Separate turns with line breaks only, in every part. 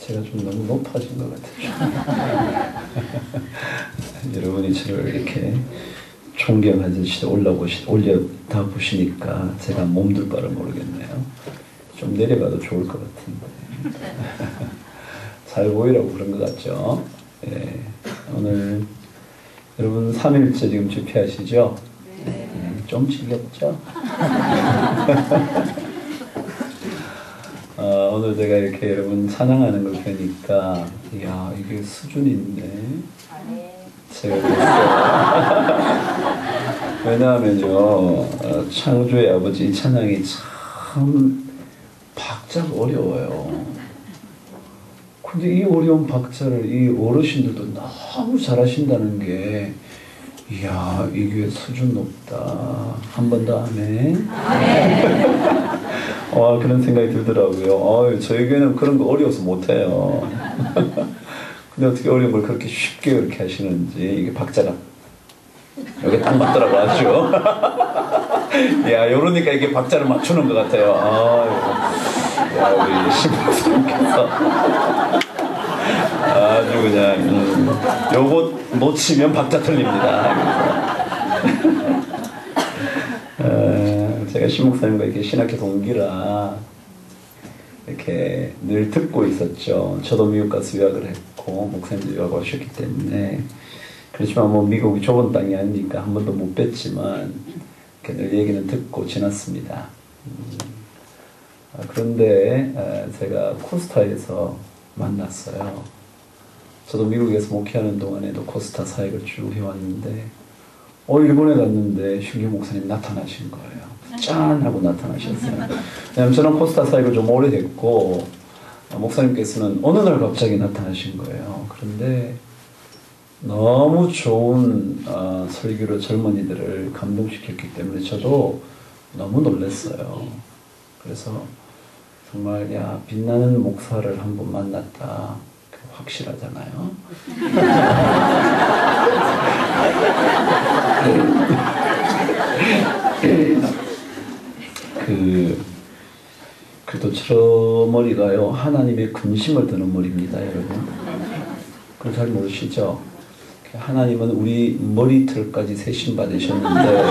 제가 좀 너무 높아진 것 같아요. 여러분이 저를 이렇게 존경하듯이 올려다 보시니까 제가 몸둘 바를 모르겠네요. 좀 내려가도 좋을 것 같은데. 잘 보이라고 그런 것 같죠? 예. 오늘 여러분 3일째 지금 집회하시죠? 좀 지겹죠? 오늘 제가 이렇게 여러분 찬양하는 걸 보니까 이야 이게 수준이 있네. 제가 그랬어요. 왜냐하면요 창조의 아버지 이 찬양이 참 박자가 어려워요. 근데 이 어려운 박자를 이 어르신들도 너무 잘하신다는 게 이야 이게 수준 높다. 한 번 더 아멘. 그런 생각이 들더라고요. 저희 교회는 그런 거 어려워서 못해요. 근데 어떻게 어려운 걸 그렇게 쉽게 그렇게 하시는지 이게 박자가 여기 딱 맞더라고 아주. 야 이러니까 이게 박자를 맞추는 것 같아요. 야 우리 신부님께서 아주 그냥 요거 놓치면 박자 틀립니다. 제가 신목사님과 이렇게 신학교 동기라 이렇게 늘 듣고 있었죠. 저도 미국 가서 유학을 했고 목사님도 유학을 하셨기 때문에 그렇지만 뭐 미국이 좁은 땅이 아니니까 한 번도 못 뵀지만 늘 얘기는 듣고 지났습니다. 그런데 제가 코스타에서 만났어요. 저도 미국에서 목회하는 동안에도 코스타 사역을 쭉 해왔는데 일본에 갔는데 신규 목사님 나타나신 거예요. 짠! 하고 나타나셨어요. 왜냐면 저는 코스타 사역을 좀 오래됐고 목사님께서는 어느 날 갑자기 나타나신 거예요. 그런데 너무 좋은 설교로 젊은이들을 감동시켰기 때문에 저도 너무 놀랐어요. 그래서 정말 야 빛나는 목사를 한번 만났다. 확실하잖아요. 그래도 저 머리가요 하나님의 근심을 드는 머리입니다, 여러분. 그걸 잘 모르시죠? 하나님은 우리 머리털까지 세심 받으셨는데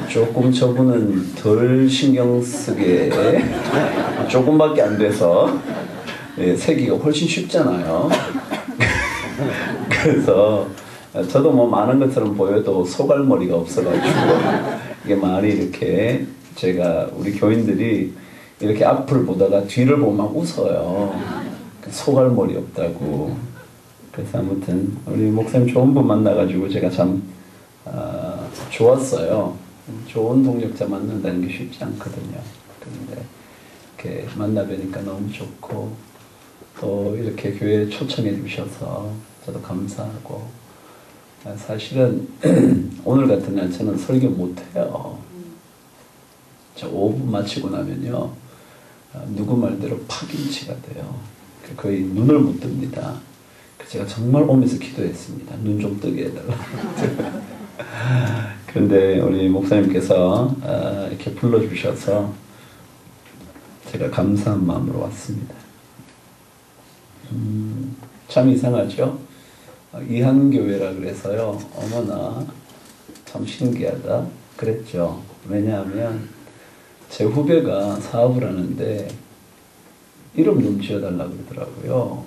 조금 저분은 덜 신경 쓰게 조금밖에 안 돼서 세기가 훨씬 쉽잖아요. 그래서 저도 뭐 많은 것처럼 보여도 소갈머리가 없어가지고 이게 많이 이렇게 제가 우리 교인들이 이렇게 앞을 보다가 뒤를 보면 막 웃어요. 소갈머리 없다고. 그래서 아무튼 우리 목사님 좋은 분 만나가지고 제가 참 좋았어요. 좋은 동역자 만난다는 게 쉽지 않거든요. 그런데 이렇게 만나뵈니까 너무 좋고 또 이렇게 교회에 초청해 주셔서 저도 감사하고 사실은 오늘 같은 날 저는 설교 못해요. 저 5분 마치고 나면요 누구 말대로 파김치가 돼요. 거의 눈을 못 뜹니다. 제가 정말 오면서 기도했습니다. 눈 좀 뜨게 해달라. 그런데 우리 목사님께서 이렇게 불러주셔서 제가 감사한 마음으로 왔습니다. 참 이상하죠? 이한교회라 그래서요 어머나 참 신기하다 그랬죠. 왜냐하면 제 후배가 사업을 하는데 이름 좀 지어달라고 그러더라고요.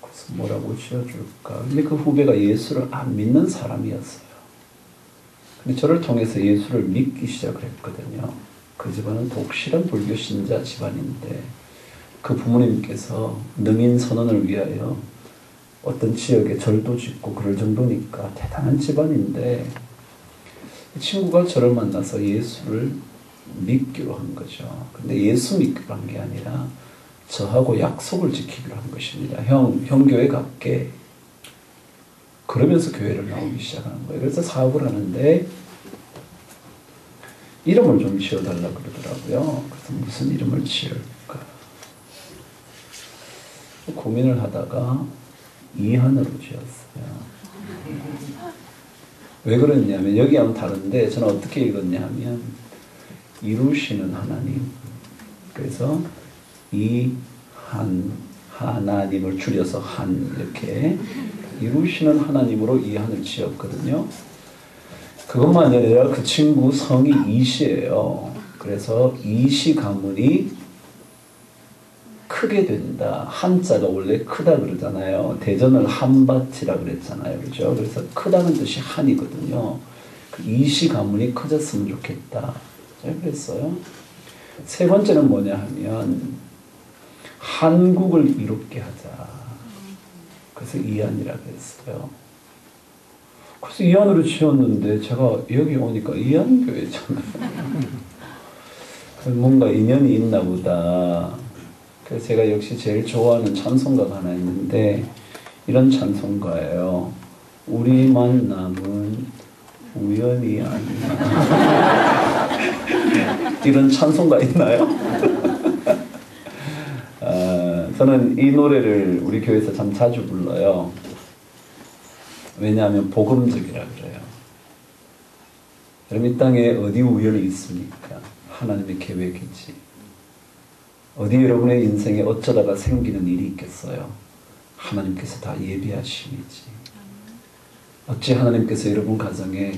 그래서 뭐라고 지어줄까? 근데 그 후배가 예수를 안 믿는 사람이었어요. 근데 저를 통해서 예수를 믿기 시작을 했거든요. 그 집안은 독실한 불교 신자 집안인데 그 부모님께서 능인 선언을 위하여 어떤 지역에 절도 짓고 그럴 정도니까 대단한 집안인데 친구가 저를 만나서 예수를 믿기로 한 거죠. 근데 예수 믿기로 한 게 아니라 저하고 약속을 지키기로 한 것입니다. 형 교회 갈게. 그러면서 교회를 나오기 시작하는 거예요. 그래서 사업을 하는데 이름을 좀 지어달라고 그러더라고요. 그래서 무슨 이름을 지을까 고민을 하다가 이한으로 지었어요. 왜 그랬냐면 여기하고는 다른데 저는 어떻게 읽었냐 하면 이루시는 하나님. 그래서 이한이라고 하나님을 줄여서 한 이렇게 이루시는 하나님으로 이 한을 지었거든요. 그것만 아니라 그 친구 성이 이시예요. 그래서 이시 가문이 크게 된다. 한자가 원래 크다 그러잖아요. 대전을 한밭이라 그랬잖아요. 그죠? 그래서 크다는 뜻이 한이거든요. 그 이시 가문이 커졌으면 좋겠다. 그랬어요. 세 번째는 뭐냐 하면 한국을 이롭게 하자. 그래서 이한이라고 했어요. 그래서 이한으로 지었는데 제가 여기 오니까 이한교회잖아요. 뭔가 인연이 있나 보다. 그래서 제가 역시 제일 좋아하는 찬송가가 하나 있는데 이런 찬송가예요. 우리 만남은 우연이 아니야. 이런 찬송가 있나요? 저는 이 노래를 우리 교회에서 참 자주 불러요. 왜냐하면 복음적이라 그래요. 여러분 이 땅에 어디 우연이 있습니까? 하나님의 계획이지. 어디 여러분의 인생에 어쩌다가 생기는 일이 있겠어요? 하나님께서 다 예비하심이지. 어찌 하나님께서 여러분 가정에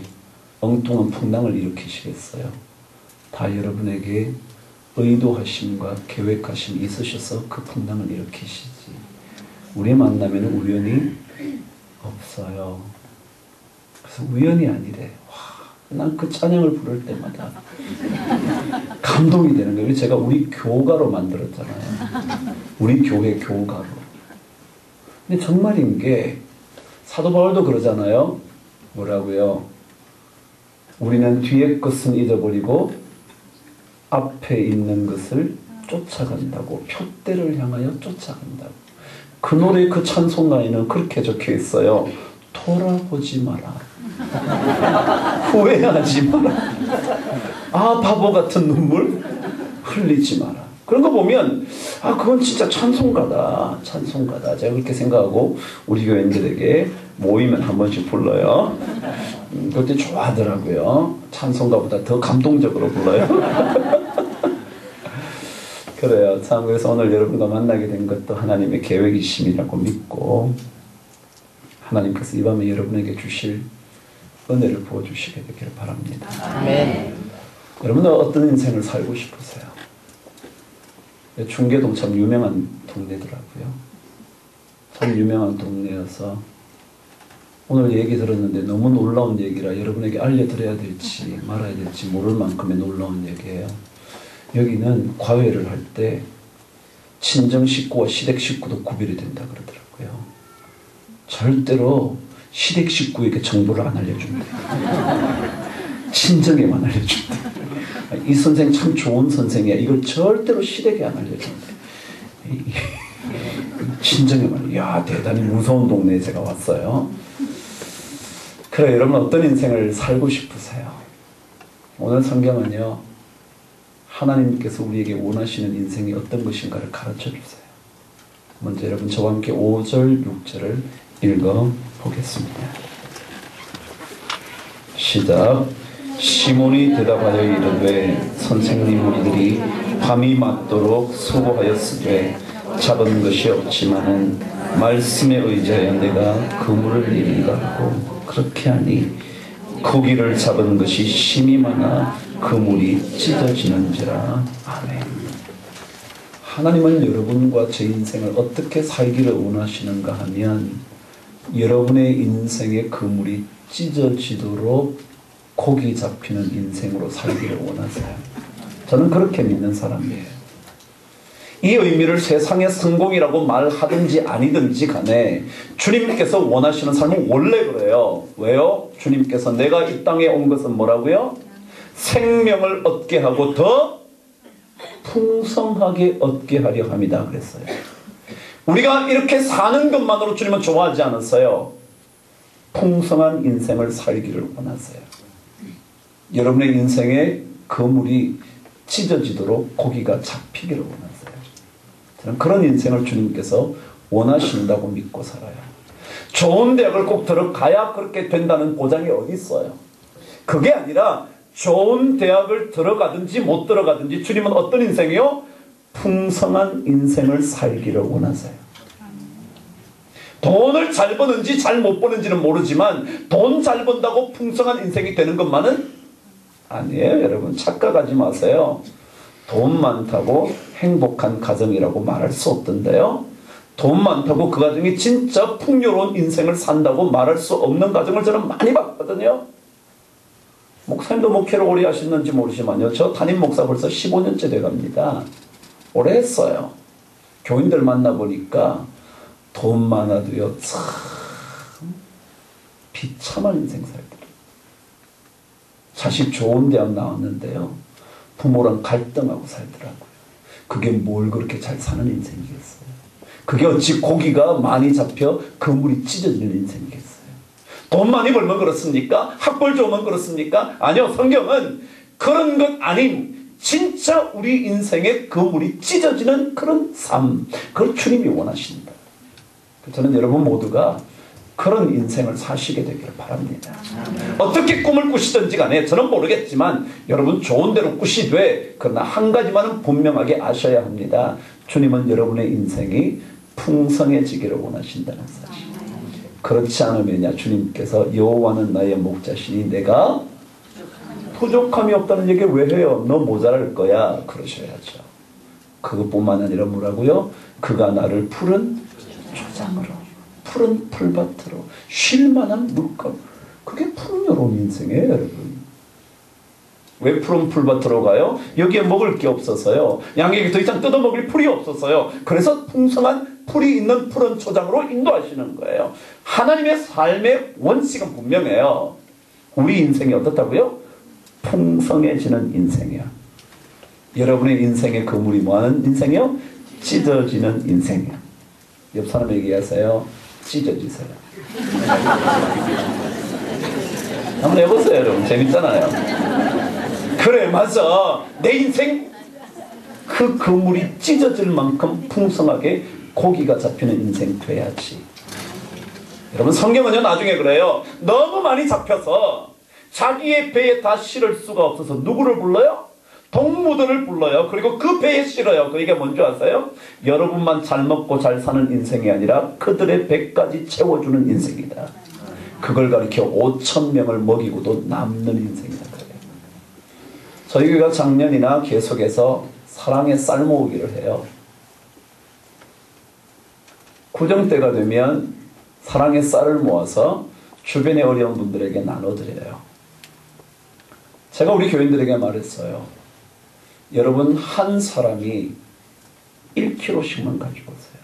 엉뚱한 풍랑을 일으키시겠어요? 다 여러분에게 의도하심과 계획하심이 있으셔서 그 풍랑을 일으키시지. 우리 만나면 우연이 없어요. 그래서 우연이 아니래. 난 그 찬양을 부를 때마다 감동이 되는 거예요. 제가 우리 교가로 만들었잖아요. 우리 교회 교가로. 근데 정말인 게 사도 바울도 그러잖아요. 뭐라고요? 우리는 뒤의 것은 잊어버리고 앞에 있는 것을 쫓아간다고. 표대를 향하여 쫓아간다고. 그 노래 그 찬송가에는 그렇게 적혀 있어요. 돌아보지 마라. 후회하지 마라. 아 바보 같은 눈물 흘리지 마라. 그런 거 보면 아 그건 진짜 찬송가다. 찬송가다. 제가 그렇게 생각하고 우리 교인들에게 모이면 한 번씩 불러요. 그때 좋아하더라고요. 찬송가보다 더 감동적으로 불러요. 그래요. 참 그래서 오늘 여러분과 만나게 된 것도 하나님의 계획이심이라고 믿고 하나님께서 이 밤에 여러분에게 주실 은혜를 부어주시게 되기를 바랍니다.
아멘.
여러분은 어떤 인생을 살고 싶으세요? 중계동 참 유명한 동네더라고요. 참 유명한 동네여서 오늘 얘기 들었는데 너무 놀라운 얘기라 여러분에게 알려드려야 될지 말아야 될지 모를 만큼의 놀라운 얘기예요. 여기는 과외를 할 때 친정 식구와 시댁 식구도 구별이 된다 그러더라고요. 절대로 시댁 식구에게 정보를 안 알려준대. 친정에만 알려준대. 이 선생 참 좋은 선생이야. 이걸 절대로 시댁에 안 알려준대. 친정에만. 야 대단히 무서운 동네에 제가 왔어요. 그래 여러분 어떤 인생을 살고 싶으세요? 오늘 성경은요. 하나님께서 우리에게 원하시는 인생이 어떤 것인가를 가르쳐주세요. 먼저 여러분 저와 함께 5절 6절을 읽어보겠습니다. 시작. 시몬이 대답하여 이르되 선생님 우리들이 밤이 맞도록 수고하였으되 잡은 것이 없지만은 말씀에 의지하여 내가 그물을 내린가 하고 그렇게 하니 고기를 잡은 것이 심이 많아 그물이 찢어지는지라. 아멘. 하나님은 여러분과 제 인생을 어떻게 살기를 원하시는가 하면 여러분의 인생의 그물이 찢어지도록 고기 잡히는 인생으로 살기를 원하세요. 저는 그렇게 믿는 사람이에요. 이 의미를 세상의 성공이라고 말하든지 아니든지 간에 주님께서 원하시는 삶은 원래 그래요. 왜요? 주님께서 내가 이 땅에 온 것은 뭐라고요? 생명을 얻게 하고 더 풍성하게 얻게 하려 합니다. 그랬어요. 우리가 이렇게 사는 것만으로 주님은 좋아하지 않았어요. 풍성한 인생을 살기를 원하세요. 여러분의 인생의 그물이 찢어지도록 고기가 잡히기를 원하세요. 저는 그런 인생을 주님께서 원하신다고 믿고 살아요. 좋은 대학을 꼭 들어가야 그렇게 된다는 보장이 어디 있어요? 그게 아니라 좋은 대학을 들어가든지 못 들어가든지 주님은 어떤 인생이요? 풍성한 인생을 살기를 원하세요? 돈을 잘 버는지 잘 못 버는지는 모르지만 돈 잘 번다고 풍성한 인생이 되는 것만은 아니에요. 여러분 착각하지 마세요. 돈 많다고 행복한 가정이라고 말할 수 없던데요. 돈 많다고 그 가정이 진짜 풍요로운 인생을 산다고 말할 수 없는 가정을 저는 많이 봤거든요. 목사님도 목회를 오래 하셨는지 모르지만요. 저 담임 목사 벌써 15년째 돼갑니다. 오래 했어요. 교인들 만나보니까 돈 많아도요. 참 비참한 인생 살더라고요. 자식 좋은 대학 나왔는데요. 부모랑 갈등하고 살더라고요. 그게 뭘 그렇게 잘 사는 인생이겠어요. 그게 어찌 고기가 많이 잡혀 그물이 찢어지는 인생이겠어요. 돈 많이 벌면 그렇습니까? 학벌 좋으면 그렇습니까? 아니요. 성경은 그런 것 아닌 진짜 우리 인생의 그물이 찢어지는 그런 삶, 그걸 주님이 원하신다. 저는 여러분 모두가 그런 인생을 사시게 되기를 바랍니다. 어떻게 꿈을 꾸시든지 간에 저는 모르겠지만 여러분 좋은 대로 꾸시되 그러나 한 가지만은 분명하게 아셔야 합니다. 주님은 여러분의 인생이 풍성해지기를 원하신다는 사실. 그렇지 않으면야 주님께서 여호와는 나의 목자시니 내가 부족함이 없다는 얘기 왜 해요? 너 모자랄 거야. 그러셔야죠. 그것뿐만 아니라 뭐라고요? 그가 나를 푸른 초장으로 푸른 풀밭으로 쉴만한 물감. 그게 풍요로운 인생이에요. 여러분. 왜 푸른 풀밭으로 가요? 여기에 먹을 게 없어서요. 양에게 더 이상 뜯어먹을 풀이 없어서요. 그래서 풍성한 풀이 있는 푸른 초장으로 인도하시는 거예요. 하나님의 삶의 원칙은 분명해요. 우리 인생이 어떻다고요? 풍성해지는 인생이야. 여러분의 인생의 그물이 뭐하는 인생이요? 찢어지는 인생이야. 옆 사람에게 얘기하세요. 찢어지세요. 한번 해보세요. 여러분 재밌잖아요. 그래 맞아. 내 인생 그 그물이 찢어질 만큼 풍성하게 고기가 잡히는 인생 돼야지. 여러분 성경은요 나중에 그래요. 너무 많이 잡혀서 자기의 배에 다 실을 수가 없어서 누구를 불러요? 동무들을 불러요. 그리고 그 배에 실어요. 그게 뭔지 아세요? 여러분만 잘 먹고 잘 사는 인생이 아니라 그들의 배까지 채워주는 인생이다. 그걸 가리켜 5,000명을 먹이고도 남는 인생이다. 저희 교회가 작년이나 계속해서 사랑의 쌀 모으기를 해요. 구정때가 되면 사랑의 쌀을 모아서 주변의 어려운 분들에게 나눠드려요. 제가 우리 교인들에게 말했어요. 여러분 한 사람이 1kg씩만 가져오세요.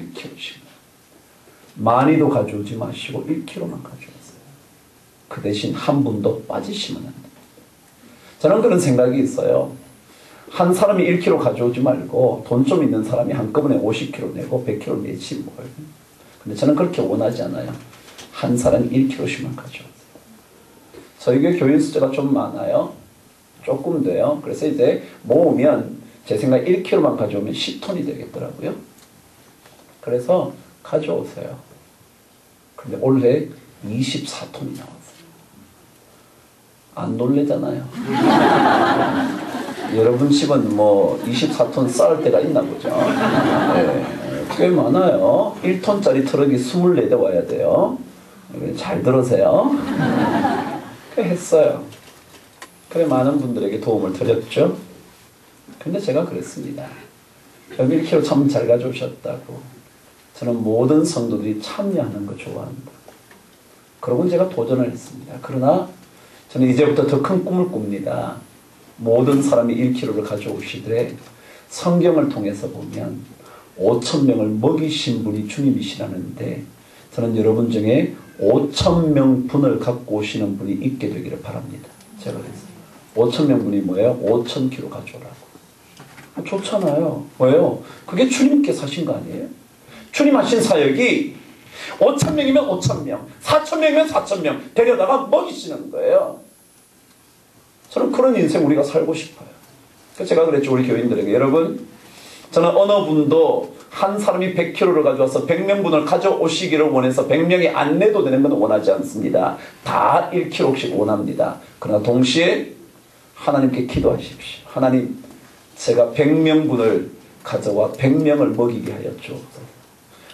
1kg씩만. 많이도 가져오지 마시고 1kg만 가져오세요. 그 대신 한 분도 빠지시면 안 돼요. 저는 그런 생각이 있어요. 한 사람이 1kg 가져오지 말고 돈 좀 있는 사람이 한꺼번에 50kg 내고 100kg 내지 뭘. 근데 저는 그렇게 원하지 않아요. 한 사람이 1kg씩만 가져오세요. 저희 교회 교인 숫자가 좀 많아요. 조금 돼요. 그래서 이제 모으면 제 생각에 1kg만 가져오면 10톤이 되겠더라고요. 그래서 가져오세요. 근데 올해 24톤이 나왔어요. 안 놀래잖아요. 여러분 집은 뭐 24톤 쌀 때가 있나 보죠. 네, 꽤 많아요. 1톤짜리 트럭이 24대 와야 돼요. 잘 들으세요. 그래 했어요. 그래 많은 분들에게 도움을 드렸죠. 근데 제가 그랬습니다. 여기 1kg 참 잘 가져오셨다고. 저는 모든 성도들이 참여하는 거 좋아한다. 그러고 제가 도전을 했습니다. 그러나 저는 이제부터 더 큰 꿈을 꿉니다. 모든 사람이 1kg를 가져오시되 성경을 통해서 보면 5,000명을 먹이신 분이 주님이시라는데 저는 여러분 중에 5,000명 분을 갖고 오시는 분이 있게 되기를 바랍니다. 제가 그랬어요. 5,000명 분이 뭐예요? 5,000kg 가져오라고. 좋잖아요. 왜요? 그게 주님께서 하신 거 아니에요? 주님 하신 사역이 5,000명이면 5,000명, 4,000명이면 4,000명 데려다가 먹이시는 거예요. 저는 그런 인생 우리가 살고 싶어요. 그래서 제가 그랬죠. 우리 교인들에게. 여러분, 저는 어느 분도 한 사람이 100kg를 가져와서 100명분을 가져오시기를 원해서 100명이 안 내도 되는 건 원하지 않습니다. 다 1kg씩 원합니다. 그러나 동시에 하나님께 기도하십시오. 하나님, 제가 100명분을 가져와 100명을 먹이게 하여 주옵소서.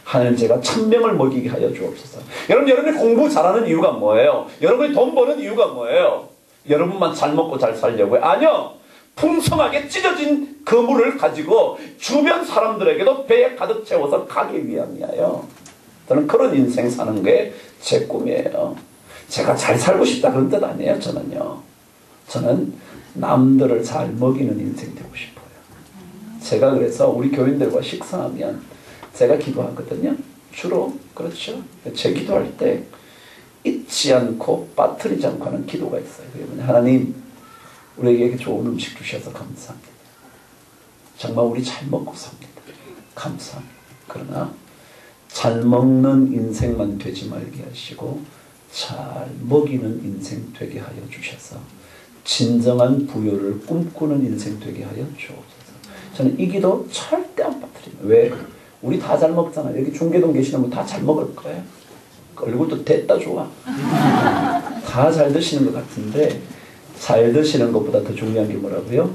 하나님 제가 1000명을 먹이게 하여 주옵소서. 여러분이 공부 잘하는 이유가 뭐예요? 여러분이 돈 버는 이유가 뭐예요? 여러분만 잘 먹고 잘 살려고요? 아니요. 풍성하게 찢어진 그물을 가지고 주변 사람들에게도 배에 가득 채워서 가기 위함이에요. 저는 그런 인생 사는 게 제 꿈이에요. 제가 잘 살고 싶다 그런 뜻 아니에요. 저는 남들을 잘 먹이는 인생 되고 싶어요. 제가 그래서 우리 교인들과 식사하면 제가 기도하거든요. 주로 그렇죠. 제 기도할 때 잊지 않고 빠뜨리지 않고 하는 기도가 있어요. 그러면 하나님 우리에게 좋은 음식 주셔서 감사합니다. 정말 우리 잘 먹고 삽니다. 감사합니다. 그러나 잘 먹는 인생만 되지 말게 하시고 잘 먹이는 인생 되게 하여 주셔서 진정한 부요를 꿈꾸는 인생 되게 하여 주옵소서. 저는 이 기도 절대 안 빠뜨립니다. 왜? 우리 다 잘 먹잖아요. 여기 중계동 계시는 분 다 잘 먹을 거예요. 얼굴도 됐다 좋아. 다 잘 드시는 것 같은데 잘 드시는 것보다 더 중요한 게 뭐라고요?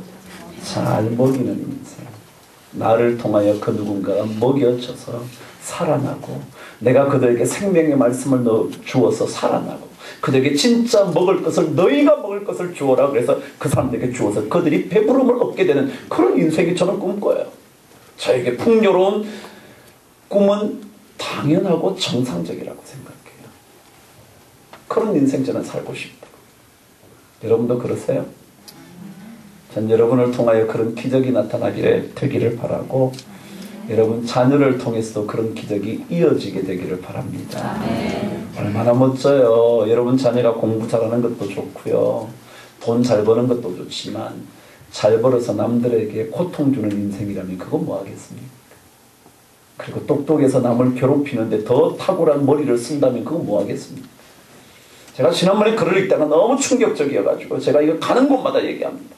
잘 먹이는 인생. 나를 통하여 그 누군가가 먹여져서 살아나고 내가 그들에게 생명의 말씀을 주어서 살아나고 그들에게 진짜 먹을 것을 너희가 먹을 것을 주어라 그래서 그 사람들에게 주어서 그들이 배부름을 얻게 되는 그런 인생이 저는 꿈꿔요. 저에게 풍요로운 꿈은 당연하고 정상적이라고 생각해요. 그런 인생 저는 살고 싶다. 여러분도 그러세요? 전 여러분을 통하여 그런 기적이 나타나기를 되기를 바라고 여러분 자녀를 통해서도 그런 기적이 이어지게 되기를 바랍니다. 얼마나 멋져요. 여러분 자녀가 공부 잘하는 것도 좋고요. 돈 잘 버는 것도 좋지만 잘 벌어서 남들에게 고통 주는 인생이라면 그건 뭐 하겠습니까? 그리고 똑똑해서 남을 괴롭히는데 더 탁월한 머리를 쓴다면 그건 뭐 하겠습니까? 제가 지난번에 글을 읽다가 너무 충격적이어가지고 제가 이거 가는 곳마다 얘기합니다.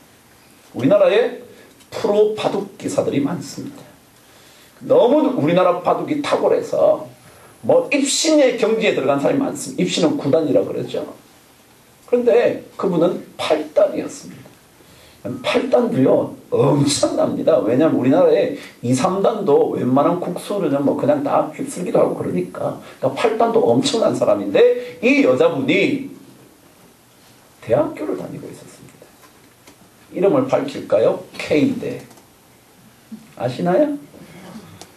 우리나라에 프로 바둑 기사들이 많습니다. 너무 우리나라 바둑이 탁월해서 뭐 입신의 경기에 들어간 사람이 많습니다. 입신은 9단이라고 그러죠. 그런데 그분은 8단이었습니다. 8단도요 엄청납니다. 왜냐하면 우리나라에 2, 3단도 웬만한 국수는 뭐 그냥 다 휩쓸기도 하고 그러니까 8단도 엄청난 사람인데 이 여자분이 대학교를 다니고 있었습니다. 이름을 밝힐까요? K대. 아시나요?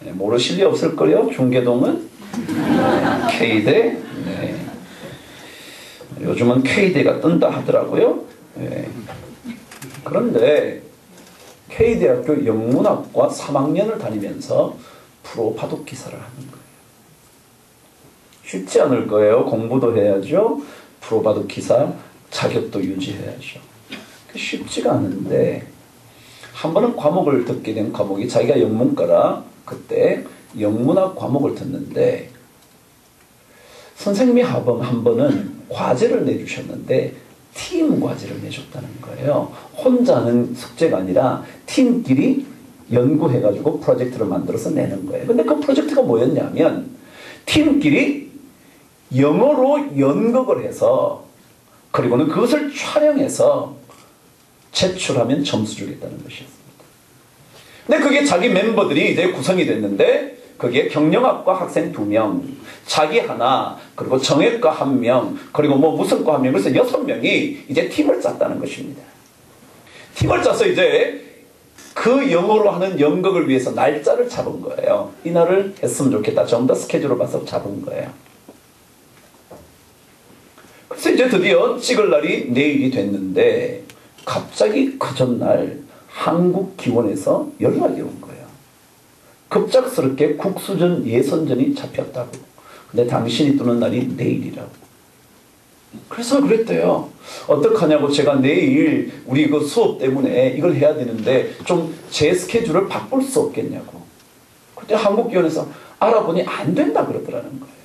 네, 모르실 리 없을걸요? 중계동은? 네, K대. 네. 요즘은 K대가 뜬다 하더라고요. 네. 그런데 K대학교 영문학과 3학년을 다니면서 프로 바둑 기사를 하는 거예요. 쉽지 않을 거예요. 공부도 해야죠. 프로 바둑 기사 자격도 유지해야죠. 쉽지가 않은데 한 번은 과목을 듣게 된 과목이 자기가 영문과라 그때 영문학 과목을 듣는데 선생님이 한 번은 과제를 내주셨는데 팀 과제를 내줬다는 거예요. 혼자 하는 숙제가 아니라 팀끼리 연구해가지고 프로젝트를 만들어서 내는 거예요. 근데 그 프로젝트가 뭐였냐면 팀끼리 영어로 연극을 해서 그리고는 그것을 촬영해서 제출하면 점수 주겠다는 것이었습니다. 근데 그게 자기 멤버들이 이제 구성이 됐는데 그게 경영학과 학생 2명, 자기 하나, 그리고 정외과 1명, 그리고 뭐 무슨 과 1명, 그래서 6명이 이제 팀을 짰다는 것입니다. 팀을 짜서 이제 그 영어로 하는 연극을 위해서 날짜를 잡은 거예요. 이날을 했으면 좋겠다. 좀 더 스케줄을 봐서 잡은 거예요. 그래서 이제 드디어 찍을 날이 내일이 됐는데 갑자기 그 전날 한국 기원에서 연락이 온 거예요. 급작스럽게 국수전 예선전이 잡혔다고. 근데 당신이 뜨는 날이 내일이라고. 그래서 그랬대요. 어떡하냐고 제가 내일 우리 그 수업 때문에 이걸 해야 되는데 좀 제 스케줄을 바꿀 수 없겠냐고. 그때 한국기원에서 알아보니 안 된다 그러더라는 거예요.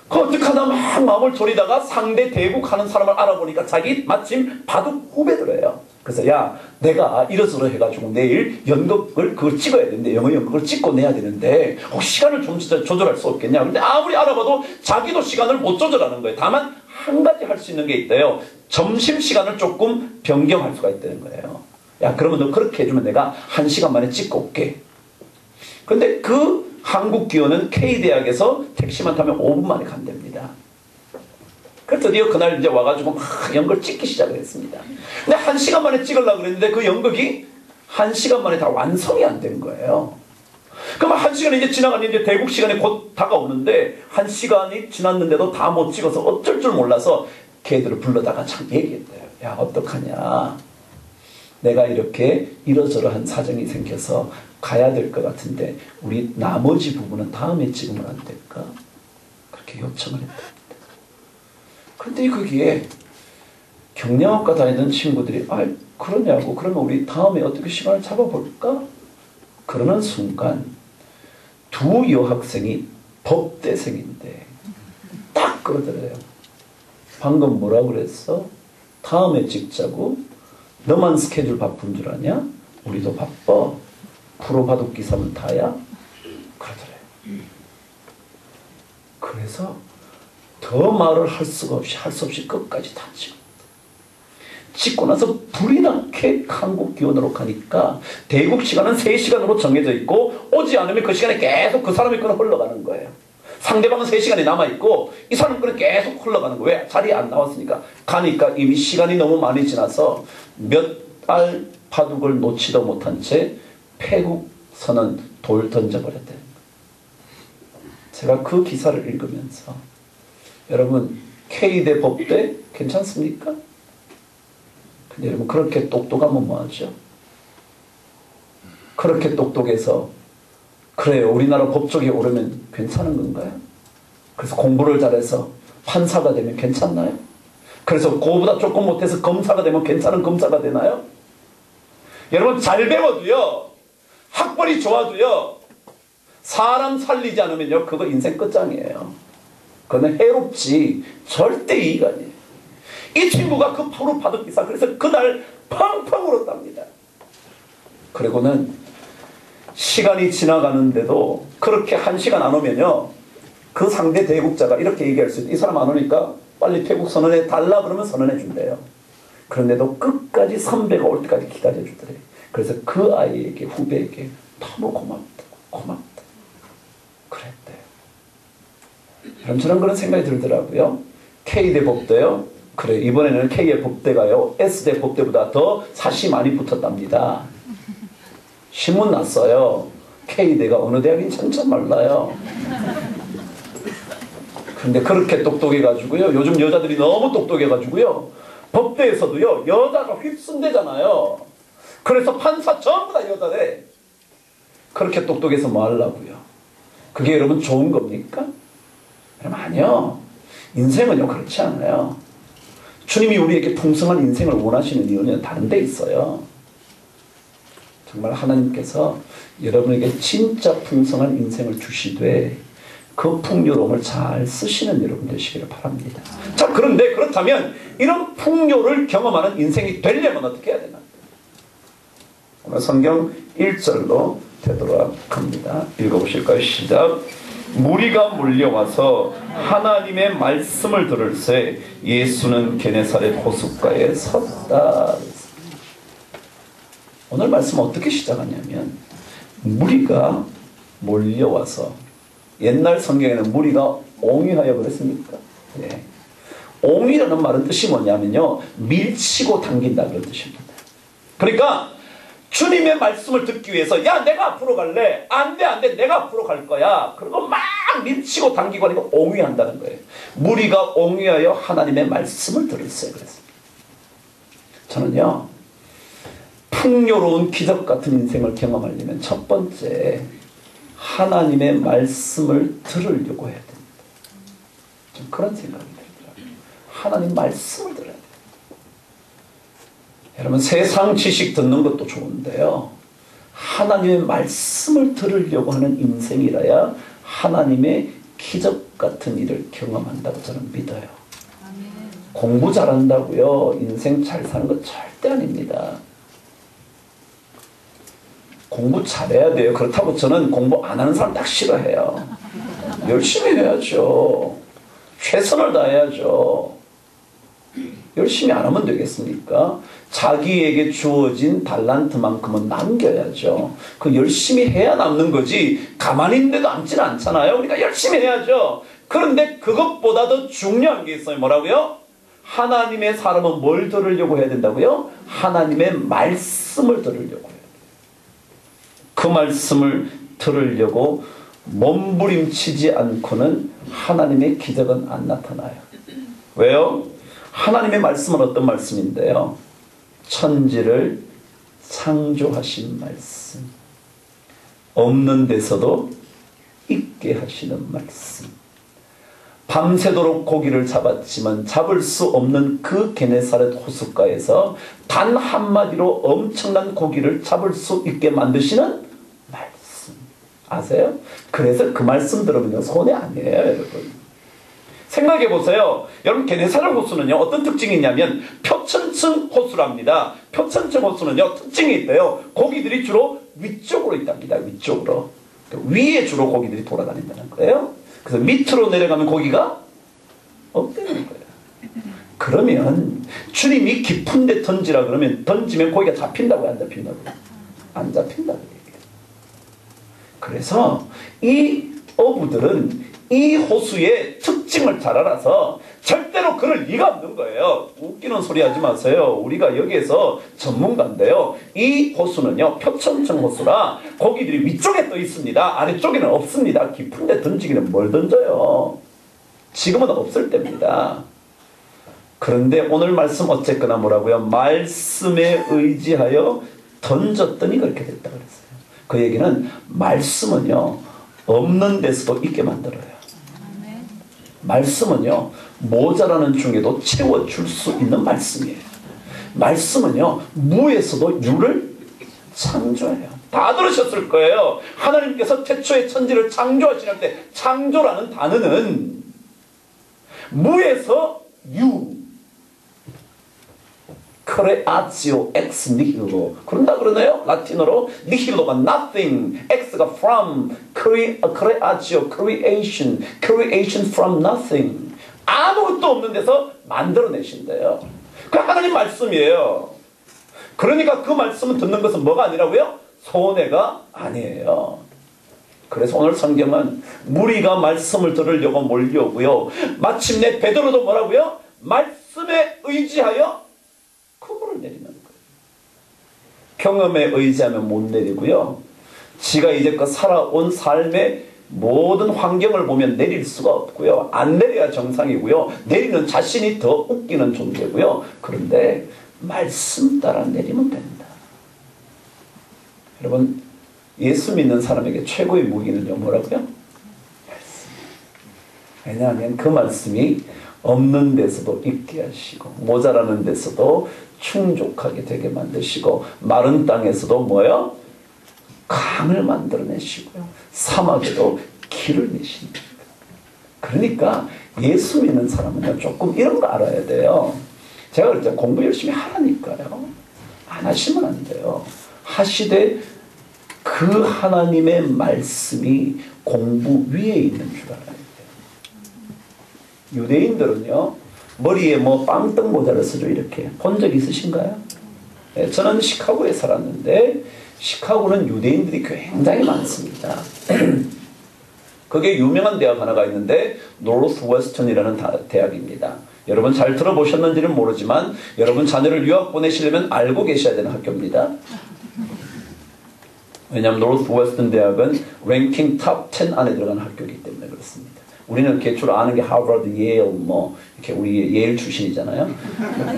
그 어떡하나 막 마음을 졸이다가 상대 대국 하는 사람을 알아보니까 자기 마침 바둑 후배더래요. 그래서 야 내가 이러저러 해가지고 내일 연극을 그걸 찍어야 되는데 영어 연극을 찍고 내야 되는데 혹시 시간을 좀 조절할 수 없겠냐. 근데 아무리 알아봐도 자기도 시간을 못 조절하는 거예요. 다만 한 가지 할 수 있는 게 있대요. 점심시간을 조금 변경할 수가 있다는 거예요. 야, 그러면 너 그렇게 해주면 내가 1시간 만에 찍고 올게. 근데 그 한국 기호는 K대학에서 택시만 타면 5분 만에 간답니다. 그래서 드디어 그날 이제 와가지고 막 연극을 찍기 시작을 했습니다. 근데 1시간 만에 찍으려고 그랬는데 그 연극이 1시간 만에 다 완성이 안 된 거예요. 그럼 1시간이 이제 지나갔는데 대국 시간이 곧 다가오는데 1시간이 지났는데도 다 못 찍어서 어쩔 줄 몰라서 걔들을 불러다가 참 얘기했대요. 야, 어떡하냐. 내가 이렇게 이러저러한 사정이 생겨서 가야 될 것 같은데 우리 나머지 부분은 다음에 찍으면 안 될까? 그렇게 요청을 했답니다. 근데 거기에 경영학과 다니던 친구들이 아, 그러냐고. 그러면 우리 다음에 어떻게 시간을 잡아볼까? 그러는 순간 두 여학생이 법대생인데 딱 그러더래요. 방금 뭐라고 그랬어? 다음에 찍자고? 너만 스케줄 바쁜 줄 아냐? 우리도 바빠. 프로바둑 기사면 다야? 그러더래요. 그래서 더 말을 할 수 없이 끝까지 다 찍고 나서 불이 나게 한국 기원으로 가니까 대국 시간은 3시간으로 정해져 있고 오지 않으면 그 시간에 계속 그 사람의 끈은 흘러가는 거예요. 상대방은 3시간이 남아있고 이 사람 끈은 계속 흘러가는 거예요. 왜? 자리에 안 나왔으니까. 가니까 이미 시간이 너무 많이 지나서 몇 알 바둑을 놓지도 못한 채 패국선은 돌 던져버렸다는 거예요. 제가 그 기사를 읽으면서 여러분 K대 법대 괜찮습니까? 근데 여러분 그렇게 똑똑하면 뭐하죠? 그렇게 똑똑해서 그래요 우리나라 법조계 오르면 괜찮은 건가요? 그래서 공부를 잘해서 판사가 되면 괜찮나요? 그래서 그거보다 조금 못해서 검사가 되면 괜찮은 검사가 되나요? 여러분 잘 배워도요 학벌이 좋아도요 사람 살리지 않으면요 그거 인생 끝장이에요. 그거는 해롭지 절대 이익 아니에요. 이 친구가 그 프로 바둑 기사 그래서 그날 펑펑 울었답니다. 그리고는 시간이 지나가는데도 그렇게 1시간 안 오면요 그 상대 대국자가 이렇게 얘기할 수 있어요. 이 사람 안 오니까 빨리 태국 선언해 달라 그러면 선언해 준대요. 그런데도 끝까지 선배가 올 때까지 기다려 주더래요. 그래서 그 아이에게 후배에게 너무 고맙다 그랬대요. 그럼 저는 그런 생각이 들더라고요. K대 법대요. 그래 이번에는 K의 법대가요 S대 법대보다 더 사시 많이 붙었답니다. 신문 났어요. K대가 어느 대학인 천천 말라요. 근데 그렇게 똑똑해가지고요 요즘 여자들이 너무 똑똑해가지고요 법대에서도요 여자가 휩쓴대잖아요. 그래서 판사 전부 다 여자래. 그렇게 똑똑해서 뭐 하려고요? 그게 여러분 좋은 겁니까? 여러분 아니요. 인생은요 그렇지 않아요. 주님이 우리에게 풍성한 인생을 원하시는 이유는 다른 데 있어요. 정말 하나님께서 여러분에게 진짜 풍성한 인생을 주시되 그 풍요로움을 잘 쓰시는 여러분 되시기를 바랍니다. 자 그런데 그렇다면 이런 풍요를 경험하는 인생이 되려면 어떻게 해야 되나? 오늘 성경 1절로 되도록 합니다. 읽어보실까요? 시작. 무리가 몰려와서 하나님의 말씀을 들을새 예수는 게네사렛 호숫가에 섰다. 오늘 말씀 어떻게 시작하냐면 무리가 몰려와서 옛날 성경에는 무리가 옹이하여 그랬습니까? 네. 옹이라는 말은 뜻이 뭐냐면요 밀치고 당긴다 그런 뜻입니다. 그러니까 주님의 말씀을 듣기 위해서 야 내가 앞으로 갈래 안돼 내가 앞으로 갈 거야 그리고 막 밀치고 당기고 하니까 옹이한다는 거예요. 무리가 옹이하여 하나님의 말씀을 들었어요. 그랬습니다. 저는요 풍요로운 기적 같은 인생을 경험하려면 첫 번째 하나님의 말씀을 들으려고 해야 됩니다. 좀 그런 생각이 들더라고요. 하나님 말씀을 들어야 돼요. 여러분 세상 지식 듣는 것도 좋은데요. 하나님의 말씀을 들으려고 하는 인생이라야 하나님의 기적 같은 일을 경험한다고 저는 믿어요. 공부 잘한다고요. 인생 잘 사는 것 절대 아닙니다. 공부 잘해야 돼요. 그렇다고 저는 공부 안 하는 사람 딱 싫어해요. 열심히 해야죠. 최선을 다해야죠. 열심히 안 하면 되겠습니까? 자기에게 주어진 달란트만큼은 남겨야죠. 그 열심히 해야 남는 거지 가만히 있는데도 남지는 않잖아요. 그러니까 열심히 해야죠. 그런데 그것보다 더 중요한 게 있어요. 뭐라고요? 하나님의 사람은 뭘 들으려고 해야 된다고요? 하나님의 말씀을 들으려고 해요. 그 말씀을 들으려고 몸부림치지 않고는 하나님의 기적은 안 나타나요. 왜요? 하나님의 말씀은 어떤 말씀인데요? 천지를 창조하신 말씀, 없는 데서도 있게 하시는 말씀, 밤새도록 고기를 잡았지만 잡을 수 없는 그 게네사렛 호숫가에서 단 한마디로 엄청난 고기를 잡을 수 있게 만드시는 말씀. 아세요? 그래서 그 말씀 들으면 손해 아니에요, 여러분. 생각해 보세요. 여러분, 게네사렛 호수는요, 어떤 특징이 있냐면 표천층 호수랍니다. 표천층 호수는요, 특징이 있대요. 고기들이 주로 위쪽으로 있답니다. 위쪽으로. 위에 주로 고기들이 돌아다닌다는 거예요. 그래서 밑으로 내려가면 고기가 없다는 거예요. 그러면 주님이 깊은 데 던지라 그러면 던지면 고기가 잡힌다고요, 안 잡힌다고요? 안 잡힌다고 얘기해요. 그래서 이 어부들은 이 호수의 특징을 잘 알아서 절대로 그럴 리가 없는 거예요. 웃기는 소리 하지 마세요. 우리가 여기에서 전문가인데요. 이 호수는요, 표천층 호수라 고기들이 위쪽에 떠 있습니다. 아래쪽에는 없습니다. 깊은 데 던지기는 뭘 던져요? 지금은 없을 때입니다. 그런데 오늘 말씀 어쨌거나 뭐라고요? 말씀에 의지하여 던졌더니 그렇게 됐다 그랬어요. 그 얘기는 말씀은요, 없는 데서도 있게 만들어요. 말씀은요, 모자라는 중에도 채워줄 수 있는 말씀이에요. 말씀은요, 무에서도 유를 창조해요. 다 들으셨을 거예요. 하나님께서 태초에 천지를 창조하시는 때 창조라는 단어는 무에서 유, creatio ex nihilo. 그런다 그러네요. 라틴어로 nihilo가 nothing, ex가 from, creatio creation, creation from nothing. 아무것도 없는 데서 만들어내신대요. 그 하나님 말씀이에요. 그러니까 그 말씀을 듣는 것은 뭐가 아니라고요? 손해가 아니에요. 그래서 오늘 성경은 무리가 말씀을 들으려고 몰려오고요. 마침내 베드로도 뭐라고요? 말씀에 의지하여 그물을 내리는 거예요. 경험에 의지하면 못 내리고요. 지가 이제껏 살아온 삶의 모든 환경을 보면 내릴 수가 없고요. 안 내려야 정상이고요. 내리는 자신이 더 웃기는 존재고요. 그런데 말씀 따라 내리면 된다. 여러분, 예수 믿는 사람에게 최고의 무기는요, 뭐라고요? 말씀. 왜냐하면 그 말씀이 없는 데서도 있게 하시고 모자라는 데서도 충족하게 되게 만드시고 마른 땅에서도 뭐요? 강을 만들어내시고요. 사막에도 길을 내십니다. 그러니까 예수 믿는 사람은요, 조금 이런 거 알아야 돼요. 제가 그랬죠. 공부 열심히 하라니까요. 안 하시면 안 돼요. 하시되 그 하나님의 말씀이 공부 위에 있는 줄 알아야 돼요. 유대인들은요, 머리에 뭐 빵떡 모자를 쓰죠. 이렇게 본 적 있으신가요? 네, 저는 시카고에 살았는데 시카고는 유대인들이 굉장히 많습니다. 그게 유명한 대학 하나가 있는데 노스웨스턴이라는 대학입니다. 여러분 잘 들어보셨는지는 모르지만 여러분 자녀를 유학 보내시려면 알고 계셔야 되는 학교입니다. 왜냐하면 노스웨스턴 대학은 랭킹 탑 10 안에 들어가는 학교이기 때문에 그렇습니다. 우리는 개출 아는 게 하버드, 예일, 뭐 이렇게 우리 예일 출신이잖아요.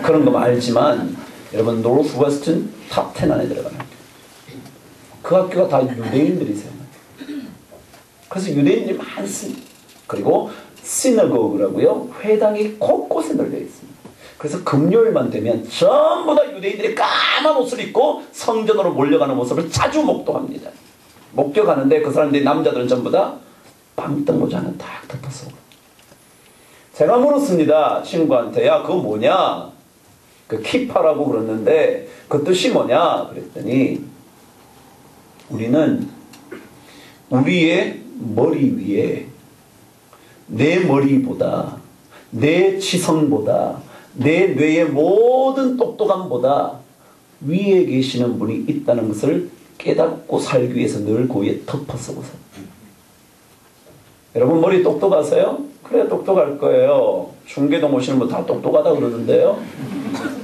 그런 거 알지만 여러분 노스웨스턴 탑 10 안에 들어가는 학교. 그 학교가 다 유대인들이세요. 그래서 유대인들이 많습니다. 그리고 시너고그라고요, 회당이 곳곳에 널려 있습니다. 그래서 금요일만 되면 전부 다 유대인들이 까만 옷을 입고 성전으로 몰려가는 모습을 자주 목도합니다. 목격하는데 그 사람들이 남자들은 전부 다 빵떡 모자는 딱 덮어서. 제가 물었습니다. 친구한테. 야, 그거 뭐냐? 그 키파라고 그랬는데 그 뜻이 뭐냐? 그랬더니 우리는 우리의 머리 위에 내 머리보다 내 지성보다 내 뇌의 모든 똑똑함보다 위에 계시는 분이 있다는 것을 깨닫고 살기 위해서 늘 고의에 덮어쓰고 삽니다. 여러분 머리 똑똑하세요? 그래 똑똑할 거예요. 중계동 오시는 분 다 똑똑하다 그러는데요.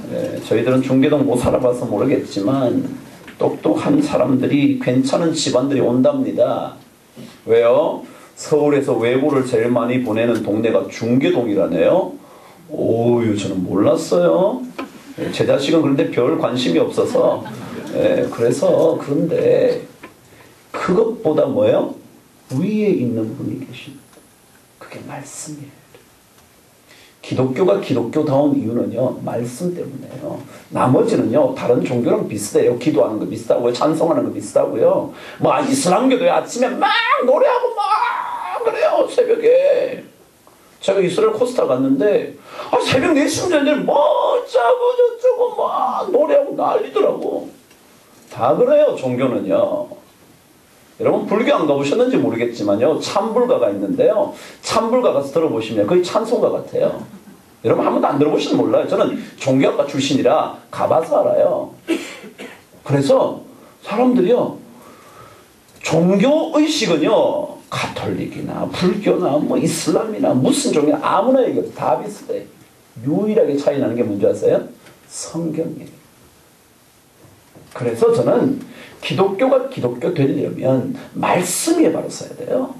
네, 저희들은 중계동 못 살아봐서 모르겠지만 똑똑한 사람들이 괜찮은 집안들이 온답니다. 왜요? 서울에서 외고를 제일 많이 보내는 동네가 중계동이라네요. 오유 저는 몰랐어요. 제 자식은 그런데 별 관심이 없어서 그래서 그런데 그것보다 뭐예요? 위에 있는 분이 계십니다. 그게 말씀이에요. 기독교가 기독교다운 이유는요 말씀 때문에요. 나머지는요 다른 종교랑 비슷해요. 기도하는 거 비슷하고요, 찬송하는 거 비슷하고요. 뭐 이슬람교도요 아침에 막 노래하고 막 그래요. 새벽에 제가 이스라엘 코스타 갔는데 새벽 4시쯤 되는데 뭐 어쩌고 저쩌고 막 노래하고 난리더라고. 다 그래요. 종교는요. 여러분 불교 안 가보셨는지 모르겠지만요 참불가가 있는데요, 참불가 가서 들어보시면 거의 찬송가 같아요. 여러분 한 번도 안 들어보시면 몰라요. 저는 종교학과 출신이라 가봐서 알아요. 그래서 사람들이요 종교의식은요 가톨릭이나 불교나 뭐 이슬람이나 무슨 종교나 아무나 얘기해도 다 비슷해. 유일하게 차이 나는 게 뭔지 아세요? 성경이에요. 그래서 저는 기독교가 기독교 되려면 말씀에 바로 써야 돼요.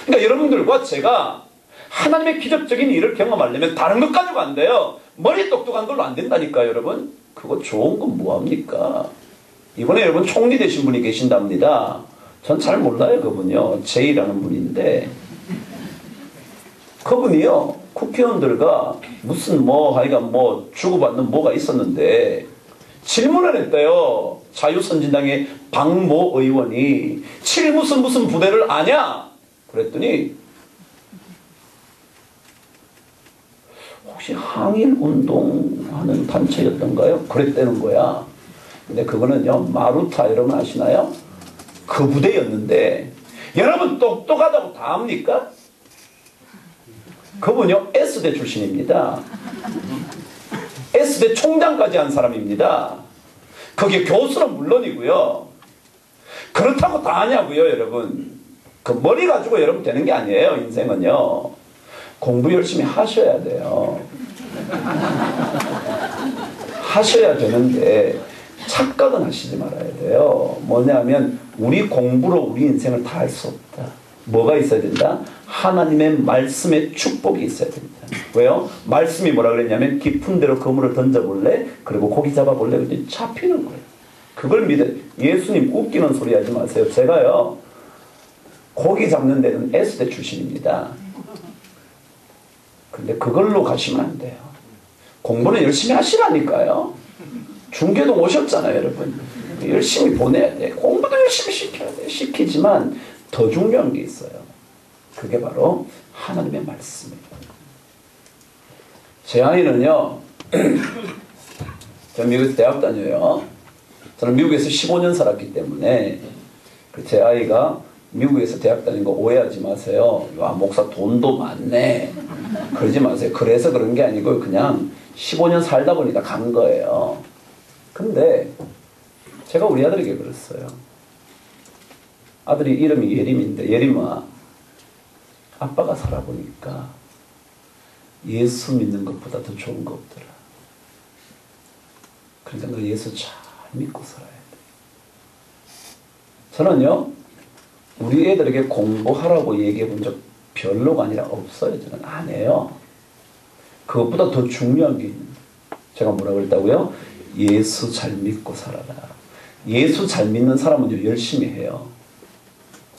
그러니까 여러분들과 제가 하나님의 기적적인 일을 경험하려면 다른 것 가지고 안 돼요. 머리 똑똑한 걸로 안 된다니까요. 여러분 그거 좋은 건 뭐합니까? 이번에 여러분 총리 되신 분이 계신답니다. 전 잘 몰라요. 그분요 제이라는 분인데 그분이요 국회의원들과 무슨 뭐 하여간 뭐 주고받는 뭐가 있었는데 질문을 했대요. 자유선진당의 박모 의원이 무슨 부대를 아냐? 그랬더니 혹시 항일운동하는 단체였던가요? 그랬다는 거야. 근데 그거는요 마루타 여러분 아시나요? 그 부대였는데 여러분 똑똑하다고 다 압니까? 그분요 S대 출신입니다. S대 총장까지 한 사람입니다. 거기에 교수는 물론이고요. 그렇다고 다 하냐고요 여러분. 그 머리 가지고 여러분 되는 게 아니에요. 인생은요 공부 열심히 하셔야 돼요. 하셔야 되는데 착각은 하시지 말아야 돼요. 뭐냐면 우리 공부로 우리 인생을 다 할 수 없다. 뭐가 있어야 된다? 하나님의 말씀의 축복이 있어야 됩니다. 왜요? 말씀이 뭐라 그랬냐면 깊은 데로 그물을 던져볼래? 그리고 고기 잡아볼래? 그랬더니 잡히는 거예요. 그걸 믿어. 예수님 웃기는 소리 하지 마세요. 제가요 고기 잡는 데는 S대 출신입니다. 근데 그걸로 가시면 안 돼요. 공부는 열심히 하시라니까요. 중계동 오셨잖아요 여러분. 열심히 보내야 돼. 공부도 열심히 시켜야 돼. 시키지만 더 중요한 게 있어요. 그게 바로 하나님의 말씀이에요. 제 아이는요 저는 미국에서 대학 다녀요. 저는 미국에서 15년 살았기 때문에 제 아이가 미국에서 대학 다닌 거 오해하지 마세요. 와 목사 돈도 많네 그러지 마세요. 그래서 그런 게 아니고 그냥 15년 살다 보니까 간 거예요. 근데 제가 우리 아들에게 그랬어요. 아들이 이름이 예림인데 예림아 아빠가 살아보니까 예수 믿는 것보다 더 좋은 거 없더라. 그러니까 너 예수 잘 믿고 살아야 돼. 저는요 우리 애들에게 공부하라고 얘기해 본 적 별로가 아니라 없어요. 저는 안 해요. 그것보다 더 중요한 게 있는데 제가 뭐라고 그랬다고요? 예수 잘 믿고 살아라. 예수 잘 믿는 사람은 열심히 해요.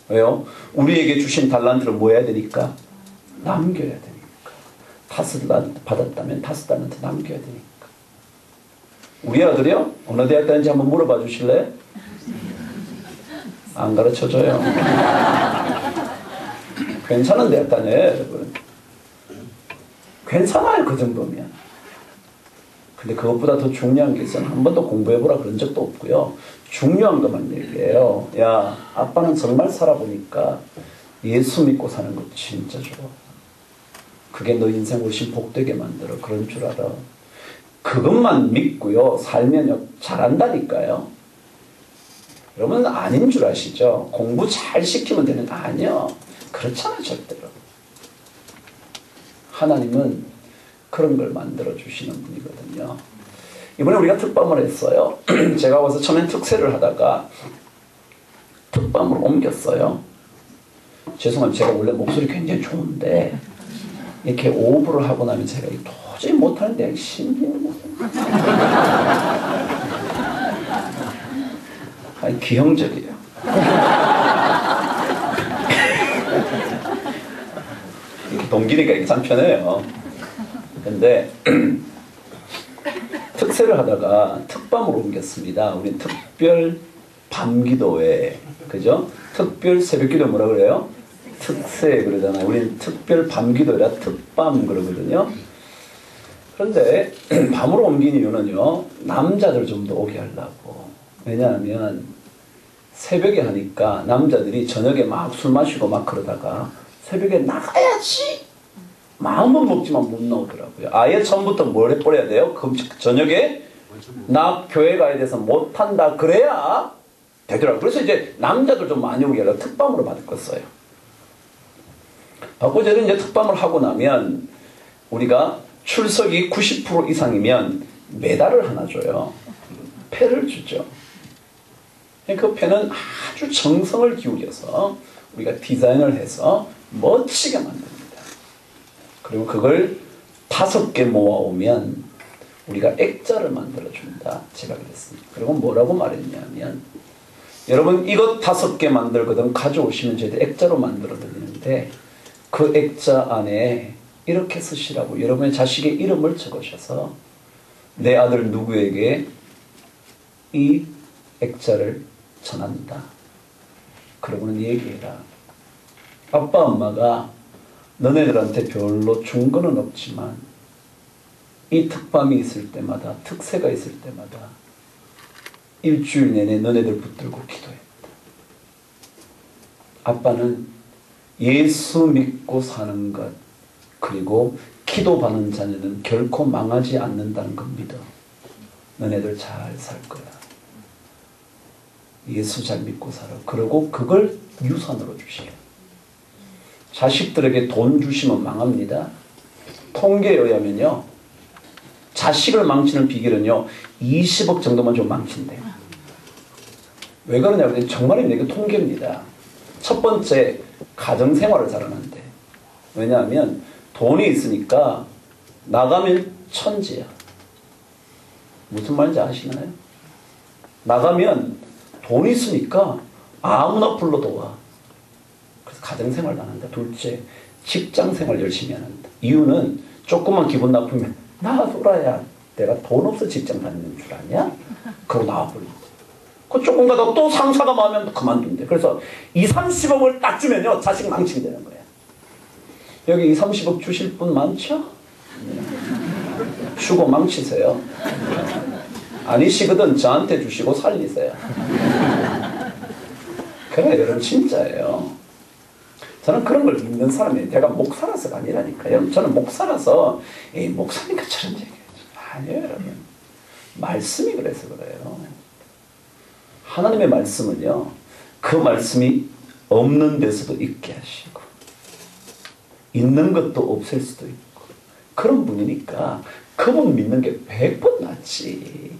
왜요? 우리에게 주신 달란트를 뭐 해야 되니까? 남겨야 되니까. 5 받았다면 5달란트 남겨야 되니까. 우리 아들이요? 어느 대학 다니는지 한번 물어봐 주실래요? 안 가르쳐줘요. 괜찮은 대학 다녀요 여러분. 괜찮아요 그 정도면. 근데 그것보다 더 중요한 게 있어요. 한 번도 공부해보라 그런 적도 없고요. 중요한 것만 얘기해요. 야 아빠는 정말 살아보니까 예수 믿고 사는 거 진짜 좋아. 그게 너 인생 훨씬 복되게 만들어. 그런 줄 알아. 그것만 믿고요 살면요 잘한다니까요. 여러분 아닌 줄 아시죠? 공부 잘 시키면 되는 거 아니요. 그렇잖아요 절대로. 하나님은 그런 걸 만들어 주시는 분이거든요. 이번에 우리가 특밤을 했어요. 제가 와서 처음엔 특세를 하다가 특밤으로 옮겼어요. 죄송합니다. 제가 원래 목소리 굉장히 좋은데 이렇게 오브를 하고 나면 제가 도저히 못하는데 신기해요. 아니 기형적이에요. 이렇게 동기니까 이게 참 편해요. 근데 특세를 하다가 특밤으로 옮겼습니다. 우리 특별 밤기도회, 그죠? 특별 새벽기도 뭐라 그래요? 특세 그러잖아요. 우리는 특별 밤기도라 특밤 그러거든요. 그런데 밤으로 옮긴 이유는요, 남자들 좀 더 오게 하려고. 왜냐하면 새벽에 하니까 남자들이 저녁에 막 술 마시고 막 그러다가 새벽에 나가야지 마음은 먹지만 못 나오더라고요. 아예 처음부터 뭘 해버려야 돼요? 저녁에 나 교회 가야 돼서 못한다 그래야 되더라고요. 그래서 이제 남자들 좀 많이 오게 하려고 특밤으로 바꿨어요. 바꾸고 이제 특밤을 하고 나면 우리가 출석이 90% 이상이면 메달을 하나 줘요. 패를 주죠. 그 패는 아주 정성을 기울여서 우리가 디자인을 해서 멋지게 만듭니다. 그리고 그걸 5개 모아오면 우리가 액자를 만들어준다. 제가 그랬습니다. 그리고 뭐라고 말했냐면 여러분 이것 5개 만들거든 가져오시면 저희들 액자로 만들어 드리는데 그 액자 안에 이렇게 쓰시라고 여러분의 자식의 이름을 적으셔서 내 아들 누구에게 이 액자를 전한다. 그러고는 얘기해라. 아빠 엄마가 너네들한테 별로 준 거는 없지만 이 특밤이 있을 때마다 특세가 있을 때마다 일주일 내내 너네들 붙들고 기도했다. 아빠는 예수 믿고 사는 것 그리고 기도받는 자녀는 결코 망하지 않는다는 걸 믿어. 너네들 잘 살 거야. 예수 잘 믿고 살아. 그리고 그걸 유산으로 주시라. 자식들에게 돈 주시면 망합니다. 통계에 의하면요. 자식을 망치는 비결은요. 20억 정도만 좀 망친대요. 왜 그러냐면 정말입니다. 이거 통계입니다. 첫 번째 가정생활을 잘하는데. 왜냐하면 돈이 있으니까 나가면 천지야. 무슨 말인지 아시나요? 나가면 돈이 있으니까 아무나 불러도 와. 그래서 가정생활도 안 한다. 둘째, 직장생활 열심히 안 한다. 이유는 조금만 기분 나쁘면 나와줘라야. 내가 돈 없어 직장 다니는 줄 아냐? 그러고 나와버려. 그 조금 가다가 또 상사가 마음에 그만둔대. 그래서 2, 30억을 딱 주면요. 자식 망치게 되는 거야. 여기 2, 30억 주실 분 많죠? 주고 망치세요. 아니시거든 저한테 주시고 살리세요. 그래 여러분 진짜예요. 저는 그런 걸 믿는 사람이에요. 제가 목사라서가 아니라니까요. 저는 목사라서 에이 목사니까 저런 얘기해요. 아니에요 여러분. 말씀이 그래서 그래요. 하나님의 말씀은요. 그 말씀이 없는 데서도 있게 하시고 있는 것도 없앨 수도 있고 그런 분이니까 그분 믿는 게 100번 낫지.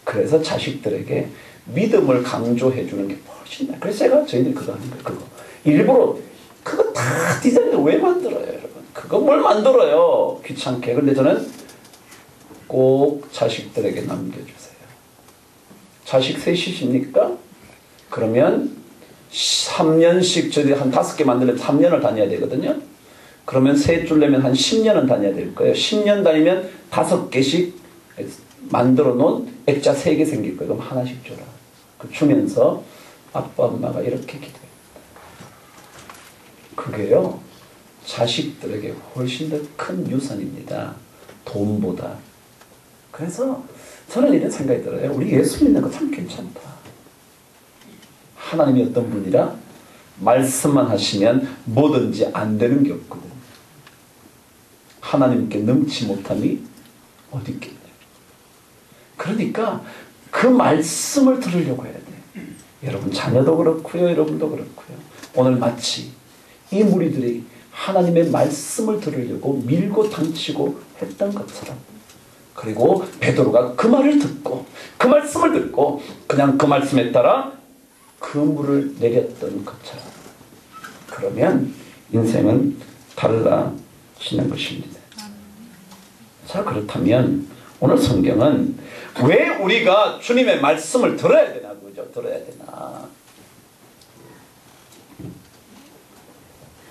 그래서 자식들에게 믿음을 강조해 주는 게 훨씬 나아요. 그래서 제가 저희들이 그거 하는 거예요. 그거 일부러 그거 다 디자인을 왜 만들어요 여러분. 그거 뭘 만들어요 귀찮게. 근데 저는 꼭 자식들에게 남겨주세요. 자식 셋이십니까? 그러면 3년씩 저희들이 한 5개 만들려면 3년을 다녀야 되거든요. 그러면 세 줄내면 한 10년은 다녀야 될 거예요. 10년 다니면 5개씩 만들어 놓은 액자 3개 생길 거예요. 그럼 하나씩 줘라. 그 주면서 아빠 엄마가 이렇게 기도했다. 그게요. 자식들에게 훨씬 더 큰 유산입니다. 돈보다. 그래서 저는 이런 생각이 들어요. 우리 예수 믿는 거 참 괜찮다. 하나님이 어떤 분이라 말씀만 하시면 뭐든지 안 되는 게 없거든. 하나님께 능치 못함이 어디 있겠냐. 그러니까 그 말씀을 들으려고 해야 돼. 여러분 자녀도 그렇고요. 여러분도 그렇고요. 오늘 마치 이 무리들이 하나님의 말씀을 들으려고 밀고 당치고 했던 것처럼, 그리고 베드로가 그 말을 듣고 그 말씀을 듣고 그냥 그 말씀에 따라 그 물을 내렸던 것처럼, 그러면 인생은 달라지는 것입니다. 자, 그렇다면 오늘 성경은 왜 우리가 주님의 말씀을 들어야 되나, 그죠? 들어야 되나.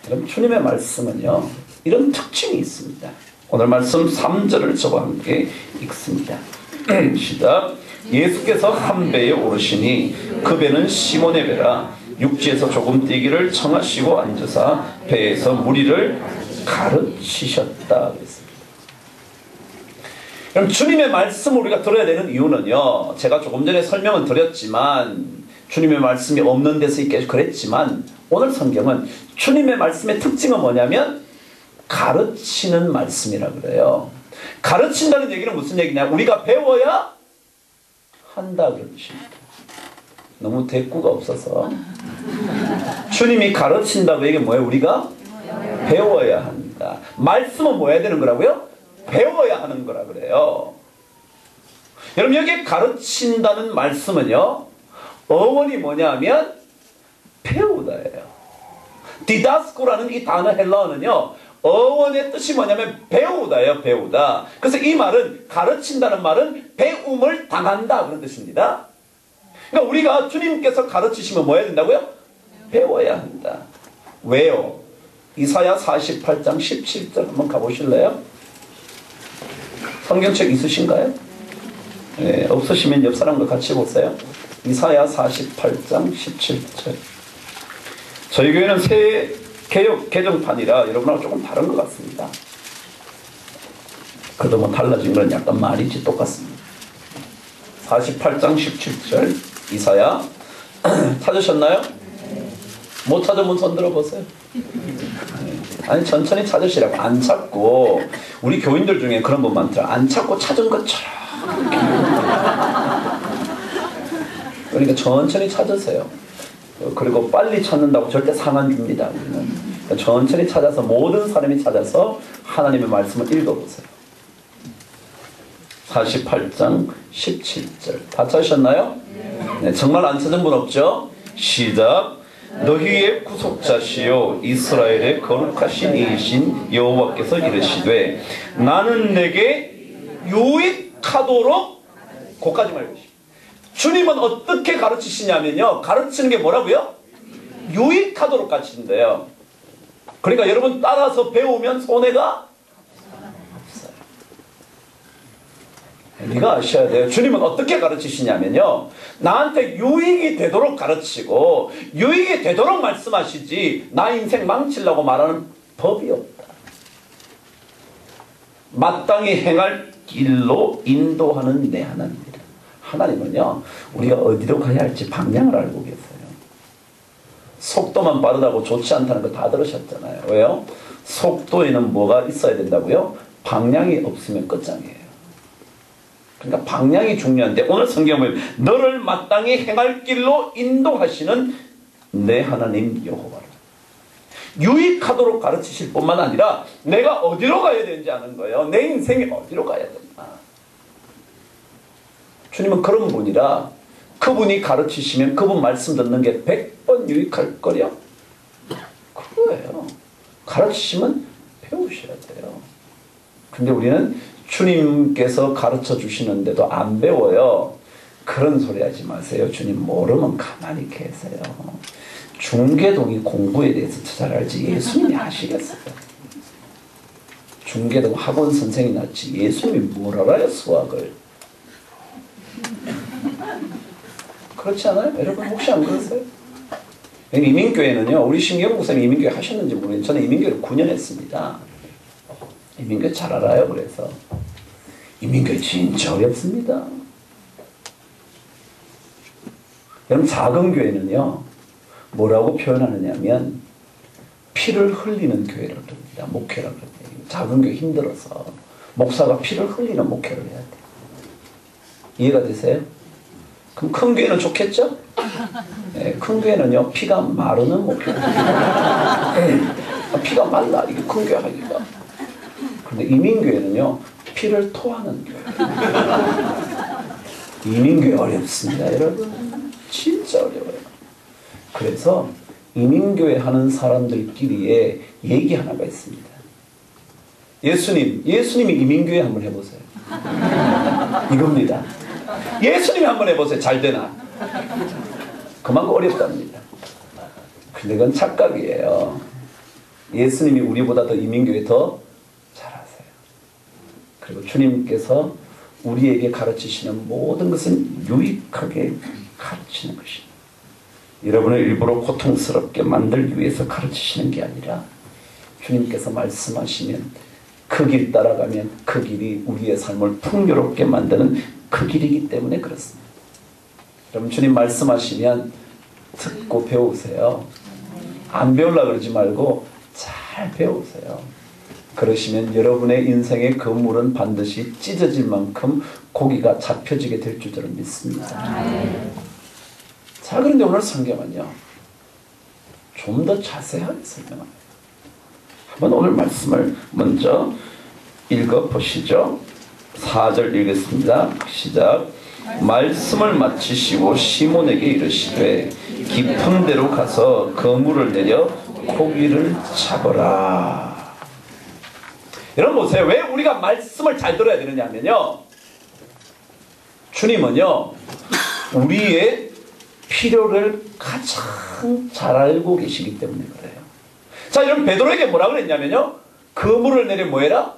그럼 주님의 말씀은요, 이런 특징이 있습니다. 오늘 말씀 3절을 저와 함께 읽습니다. 시작. 예수께서 한 배에 오르시니 그 배는 시몬의 배라. 육지에서 조금 뛰기를 청하시고 앉으사 배에서 무리를 가르치셨다 그랬습니다. 그럼 주님의 말씀을 우리가 들어야 되는 이유는요, 제가 조금 전에 설명은 드렸지만, 주님의 말씀이 없는 데서 있게 그랬지만, 오늘 성경은 주님의 말씀의 특징은 뭐냐면 가르치는 말씀이라 그래요. 가르친다는 얘기는 무슨 얘기냐? 우리가 배워야 한다 그런 뜻입니다. 너무 대꾸가 없어서. 주님이 가르친다고 얘기는 뭐예요? 우리가 배워야 한다. 말씀은 뭐 해야 되는 거라고요? 배워야 하는 거라 그래요. 여러분, 여기 가르친다는 말씀은요, 어원이 뭐냐면 배우다예요. 디다스코라는 이 단어 헬라어는요, 어원의 뜻이 뭐냐면 배우다예요. 배우다. 그래서 이 말은, 가르친다는 말은 배움을 당한다 그런 뜻입니다. 그러니까 우리가 주님께서 가르치시면 뭐 해야 된다고요? 배워야 한다. 왜요? 이사야 48장 17절 한번 가보실래요? 성경책 있으신가요? 네, 없으시면 옆 사람과 같이 보세요. 이사야 48장 17절. 저희 교회는 새 개역 개정판이라 여러분하고 조금 다른 것 같습니다. 그래도 뭐 달라진 건 약간 말이지 똑같습니다. 48장 17절 이사야 찾으셨나요? 못 찾으면 손 들어보세요. 아니, 천천히 찾으시라고. 안 찾고, 우리 교인들 중에 그런 분 많더라. 안 찾고 찾은 것처럼. 그러니까 천천히 찾으세요. 그리고 빨리 찾는다고 절대 상 안 줍니다. 그러니까 천천히 찾아서, 모든 사람이 찾아서 하나님의 말씀을 읽어보세요. 48장 17절 다 찾으셨나요? 네, 정말 안 찾은 분 없죠? 시작. 너희의 구속자시요 이스라엘의 거룩하신 이이신 여호와께서 이르시되 나는 내게 유익하도록, 거기까지 말고. 주님은 어떻게 가르치시냐면요, 가르치는 게 뭐라고요? 유익하도록 가르치는데요. 그러니까 여러분 따라서 배우면 손해가 없어요. 네가 아셔야 돼요. 주님은 어떻게 가르치시냐면요, 나한테 유익이 되도록 가르치고 유익이 되도록 말씀하시지 나 인생 망치려고 말하는 법이 없다. 마땅히 행할 길로 인도하는 내 하나님이다. 하나님은요, 우리가 어디로 가야 할지 방향을 알고 계세요. 속도만 빠르다고 좋지 않다는 거 다 들으셨잖아요. 왜요? 속도에는 뭐가 있어야 된다고요? 방향이 없으면 끝장이에요. 그러니까 방향이 중요한데, 오늘 성경에 보면 너를 마땅히 행할 길로 인도하시는 내 하나님 여호와를 유익하도록 가르치실 뿐만 아니라 내가 어디로 가야 되는지 아는 거예요. 내 인생이 어디로 가야 된다. 주님은 그런 분이라 그분이 가르치시면 그분 말씀 듣는 게 100번 유익할 거려? 그거예요. 가르치시면 배우셔야 돼요. 근데 우리는 주님께서 가르쳐 주시는데도 안 배워요. 그런 소리 하지 마세요. 주님 모르면 가만히 계세요. 중계동이 공부에 대해서 잘 알지 예수님이 아시겠어요? 중계동 학원 선생이 낫지 예수님이 뭘 알아요, 수학을? 그렇지 않아요? 여러분 혹시 안 그러세요? 이민교회는요, 우리 신경 목사님 이민교회 하셨는지 모르겠는데 저는 이민교회를 9년 했습니다. 이민교회 잘 알아요. 그래서 이민교회 진짜 어렵습니다. 여러분 작은 교회는요, 뭐라고 목사가 피를 흘리는 목회를 해야 돼. 이해가 되세요? 그럼 큰 교회는 좋겠죠? 네, 큰 교회는요, 피가 마르는 목회를 해요. 피가 말라, 이게 큰 교회 하기가. 근데 이민교회는요, 피를 토하는 교회. 이민교회 어렵습니다, 여러분. 진짜 어려워요. 그래서 이민교회 하는 사람들끼리의 얘기 하나가 있습니다. 예수님이 이민교회 한번 해보세요. 이겁니다. 예수님이 한번 해보세요. 잘 되나? 그만큼 어렵답니다. 근데 그건 착각이에요. 예수님이 우리보다 더 이민교회 더 잘하세요. 그리고 주님께서 우리에게 가르치시는 모든 것은 유익하게 가르치는 것입니다. 여러분을 일부러 고통스럽게 만들기 위해서 가르치시는 게 아니라 주님께서 말씀하시면 그 길 따라가면 그 길이 우리의 삶을 풍요롭게 만드는 그 길이기 때문에 그렇습니다. 여러분 주님 말씀하시면 듣고 배우세요. 안 배우려고 그러지 말고 잘 배우세요. 그러시면 여러분의 인생의 그물은 반드시 찢어질 만큼 고기가 잡혀지게 될 줄 저는 믿습니다. 자, 그런데 오늘 성경은요, 좀 더 자세하게 설명합니다. 한번 오늘 말씀을 먼저 읽어보시죠. 4절 읽겠습니다. 시작. 말씀을 마치시고 시몬에게 이르시되 깊은 데로 가서 그물을 내려 고기를 잡으라. 여러분 보세요. 왜 우리가 말씀을 잘 들어야 되느냐 하면요, 주님은요 우리의 필요를 가장 잘 알고 계시기 때문에 그래요. 자, 여러분 베드로에게 뭐라 그랬냐면요, 그물을 내려 뭐해라?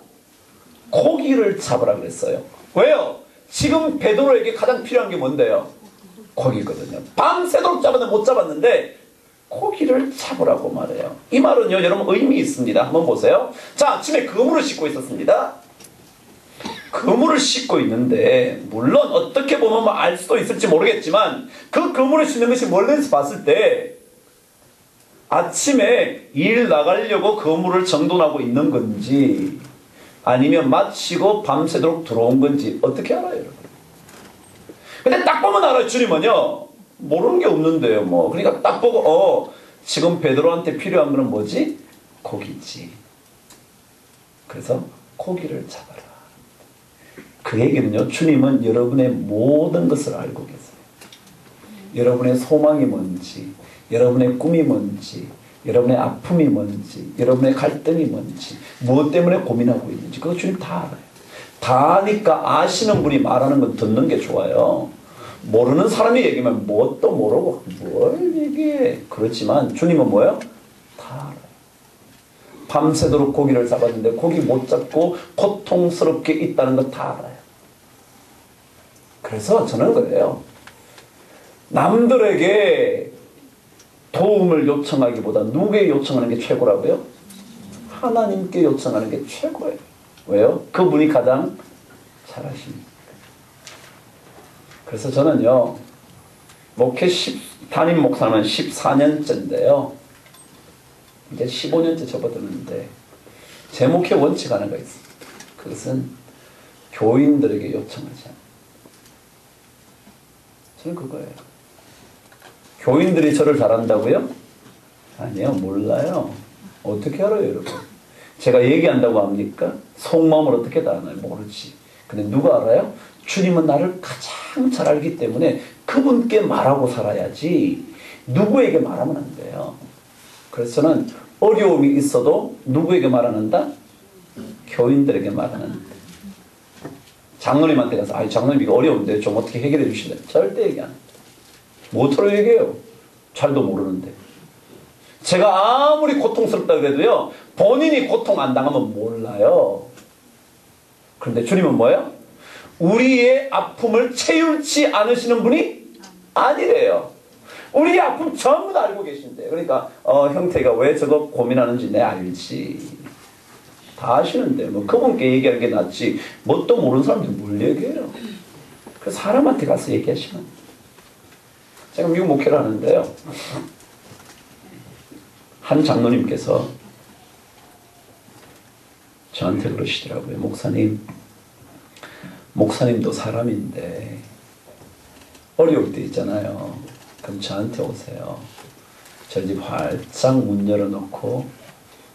고기를 잡으라 그랬어요. 왜요? 지금 베드로에게 가장 필요한 게 뭔데요? 고기거든요. 밤새도록 잡았는데 못 잡았는데 고기를 잡으라고 말해요. 이 말은요 여러분 의미 있습니다. 한번 보세요. 자, 아침에 그물을 씻고 있었습니다. 그물을 씻고 있는데 물론 어떻게 보면 알 수도 있을지 모르겠지만 그 그물을 씻는 것이 멀리서 봤을 때 아침에 일 나가려고 그물을 정돈하고 있는 건지 아니면 마치고 밤새도록 들어온 건지 어떻게 알아요, 여러분? 근데 딱 보면 알아요. 주님은요 모르는 게 없는데요 뭐. 그러니까 딱 보고 지금 베드로한테 필요한 거는 뭐지? 고기지. 그래서 고기를 잡아라. 그 얘기는요, 주님은 여러분의 모든 것을 알고 계세요. 여러분의 소망이 뭔지, 여러분의 꿈이 뭔지, 여러분의 아픔이 뭔지, 여러분의 갈등이 뭔지, 무엇 때문에 고민하고 있는지 그거 주님 다 알아요. 다 아니까 아시는 분이 말하는 건 듣는 게 좋아요. 모르는 사람이 얘기하면 뭣도 모르고 뭘 얘기해. 그렇지만 주님은 뭐예요? 다 알아요. 밤새도록 고기를 잡았는데 고기 못 잡고 고통스럽게 있다는 거 다 알아요. 그래서 저는 그래요. 남들에게 도움을 요청하기보다 누구에게 요청하는 게 최고라고요? 하나님께 요청하는 게 최고예요. 왜요? 그분이 가장 잘하십니다. 그래서 저는요, 목회 담임 목사는 14년째인데요. 이제 15년째 접어드는데 제 목회 원칙 하나가 있습니다. 그것은 교인들에게 요청하지 않아요. 저는 그거예요. 교인들이 저를 잘한다고요? 아니요, 몰라요. 어떻게 알아요, 여러분? 제가 얘기한다고 합니까? 속마음을 어떻게 다 아나요? 모르지. 근데 누가 알아요? 주님은 나를 가장 잘 알기 때문에 그분께 말하고 살아야지 누구에게 말하면 안 돼요. 그래서 저는 어려움이 있어도 누구에게 말하는다? 교인들에게 말하는다. 장로님한테 가서 아니 장로님 이거 어려운데 좀 어떻게 해결해 주실래요? 절대 얘기 안 해요. 뭐처럼 얘기해요? 잘도 모르는데. 제가 아무리 고통스럽다 그래도요, 본인이 고통 안 당하면 몰라요. 그런데 주님은 뭐예요? 우리의 아픔을 채울지 않으시는 분이 아니래요. 우리의 아픔 전부 다 알고 계신대요. 그러니까 형태가 왜 저거 고민하는지 내 알지. 다 아시는데 뭐 그분께 얘기하는 게 낫지 뭣도 모르는 사람들이 뭘 얘기해요. 그래서 사람한테 가서 얘기하시면. 제가 미국 목회를 하는데요, 한 장로님께서 저한테 그러시더라고요. 목사님도 사람인데 어려울 때 있잖아요. 그럼 저한테 오세요. 저희 집 활짝 문 열어놓고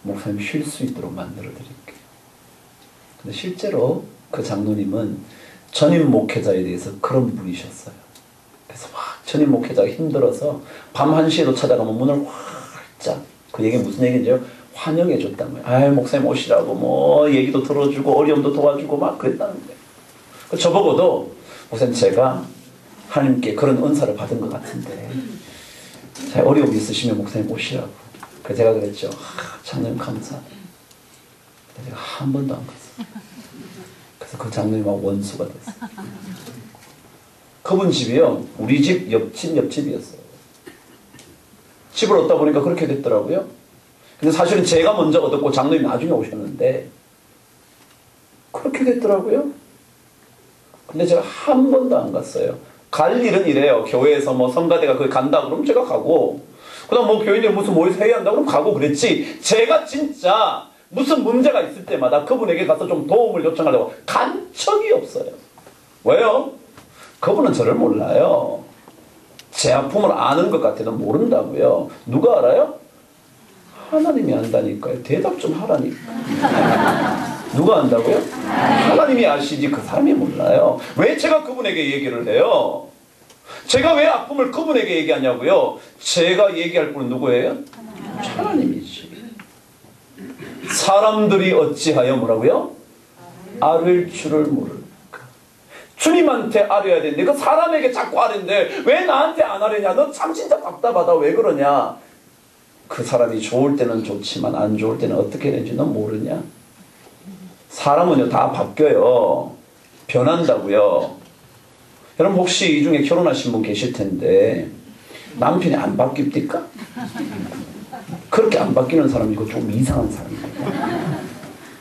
목사님 쉴 수 있도록 만들어 드릴게요. 근데 실제로 그 장로님은 전임 목회자에 대해서 그런 분이셨어요. 그래서 막 전임 목회자가 힘들어서 밤 1시에도 찾아가면 문을 활짝, 그 얘기 무슨 얘기인지요? 환영해 줬단 말이에요. 아유, 목사님 오시라고 뭐 얘기도 들어주고 어려움도 도와주고 막 그랬다는 거예요. 저보고도 목사님 제가 하나님께 그런 은사를 받은 것 같은데 자, 어려움이 있으시면 목사님 오시라고. 그래서 제가 그랬죠. 장로님 감사합니다. 제가 한 번도 안 갔어요. 그래서 그 장로님하고 원수가 됐어요. 그분 집이요, 우리 집 옆집이었어요. 집을 얻다 보니까 그렇게 됐더라고요. 근데 사실은 제가 먼저 얻었고 장로님 나중에 오셨는데 그렇게 됐더라고요. 근데 제가 한 번도 안 갔어요. 갈 일은 이래요. 교회에서 뭐 성가대가 거기 간다 그러면 제가 가고, 그 다음 뭐 교인들 무슨 모여서 회의한다 그러면 가고 그랬지, 제가 진짜 무슨 문제가 있을 때마다 그분에게 가서 좀 도움을 요청하려고 간 적이 없어요. 왜요? 그분은 저를 몰라요. 제 아픔을 아는 것 같아도 모른다고요. 누가 알아요? 하나님이 안다니까요. 대답 좀 하라니까. 누가 안다고요? 하나님이 아시지 그 사람이 몰라요. 왜 제가 그분에게 얘기를 해요? 제가 왜 아픔을 그분에게 얘기하냐고요? 제가 얘기할 분은 누구예요? 하나님이지. 사람들이 어찌하여 뭐라고요? 알을 줄을 모를까. 주님한테 알아야 되는데 그 사람에게 자꾸 알는데 왜 나한테 안 알으냐? 너 참 진짜 답답하다. 왜 그러냐? 그 사람이 좋을 때는 좋지만 안 좋을 때는 어떻게 되는지 너 모르냐? 사람은요 다 바뀌어요. 변한다고요. 여러분 혹시 이 중에 결혼하신 분 계실 텐데 남편이 안 바뀝니까? 그렇게 안 바뀌는 사람이 이거 좀 이상한 사람이에요.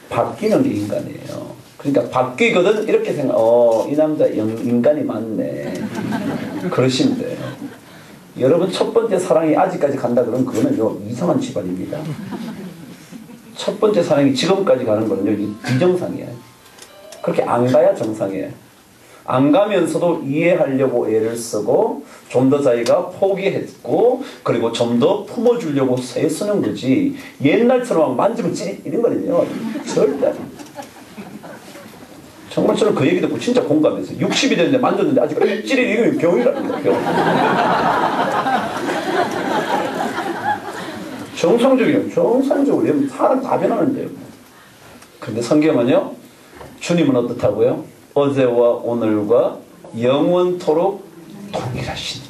바뀌는 게 인간이에요. 그러니까 바뀌거든 이렇게 생각, 이 남자 인간이 맞네. 그러시면 돼요. 여러분 첫 번째 사랑이 아직까지 간다 그러면 그거는 이상한 집안입니다. 첫 번째 사랑이 지금까지 가는 거는요 비정상이에요. 그렇게 안 가야 정상이에요. 안 가면서도 이해하려고 애를 쓰고 좀 더 자기가 포기했고 그리고 좀 더 품어주려고 애쓰는 거지, 옛날처럼 만지면 찌릿 이런 거는요 절대 아니에요. 정말 저는 그 얘기 듣고 진짜 공감했어요. 60이 됐는데 만졌는데 아직 찌릿 이거 병이라는 거예요. 정상적으로 사람 다 변하는데요. 그런데 성경은요 주님은 어떻다고요? 어제와 오늘과 영원토록 동일하시니.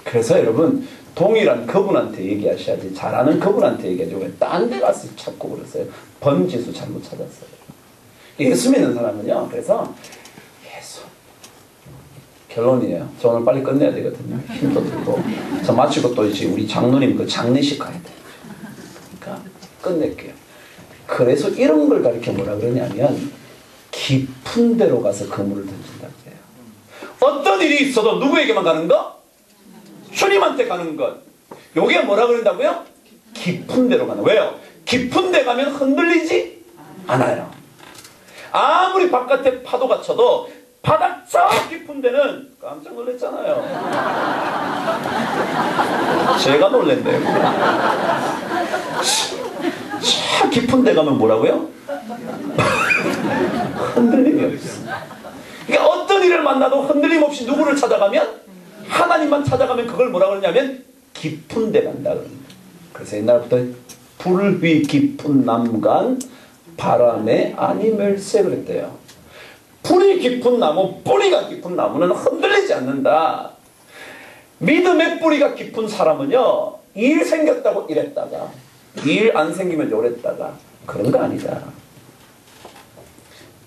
그래서 여러분 동일한 그분한테 얘기하셔야지, 잘 아는 그분한테 얘기하지 왜 딴 데 가서 찾고 그러세요? 번지수 잘못 찾았어요. 예수 믿는 사람은요 그래서 예수 결론이에요. 저 오늘 빨리 끝내야 되거든요. 힘도 들고 저 마치고 또 이제 우리 장로님 그 장례식 가야 돼요. 그러니까 끝낼게요. 그래서 이런 걸 가르쳐 뭐라 그러냐면 깊은 데로 가서 그물을 던진다고 해요. 어떤 일이 있어도 누구에게만 가는 거? 주님한테 가는 것. 요게 뭐라 그런다고요? 깊은 데로 가는. 왜요? 깊은 데 가면 흔들리지 않아요. 아무리 바깥에 파도가 쳐도 바닥 저 깊은 데는 깜짝 놀랐잖아요. 제가 놀랬네요. 저 깊은 데 가면 뭐라고요? 흔들림이 없어. 그러니까 어떤 일을 만나도 흔들림 없이 누구를 찾아가면? 하나님만 찾아가면 그걸 뭐라 그러냐면 깊은 데 간다. 그래서 옛날부터 불위 깊은 남간 바람에 아니멜세 그랬대요. 불이 깊은 나무, 뿌리가 깊은 나무는 흔들리지 않는다. 믿음의 뿌리가 깊은 사람은요 일 생겼다고 이랬다가 일 안 생기면 요랬다가 그런 거 아니다.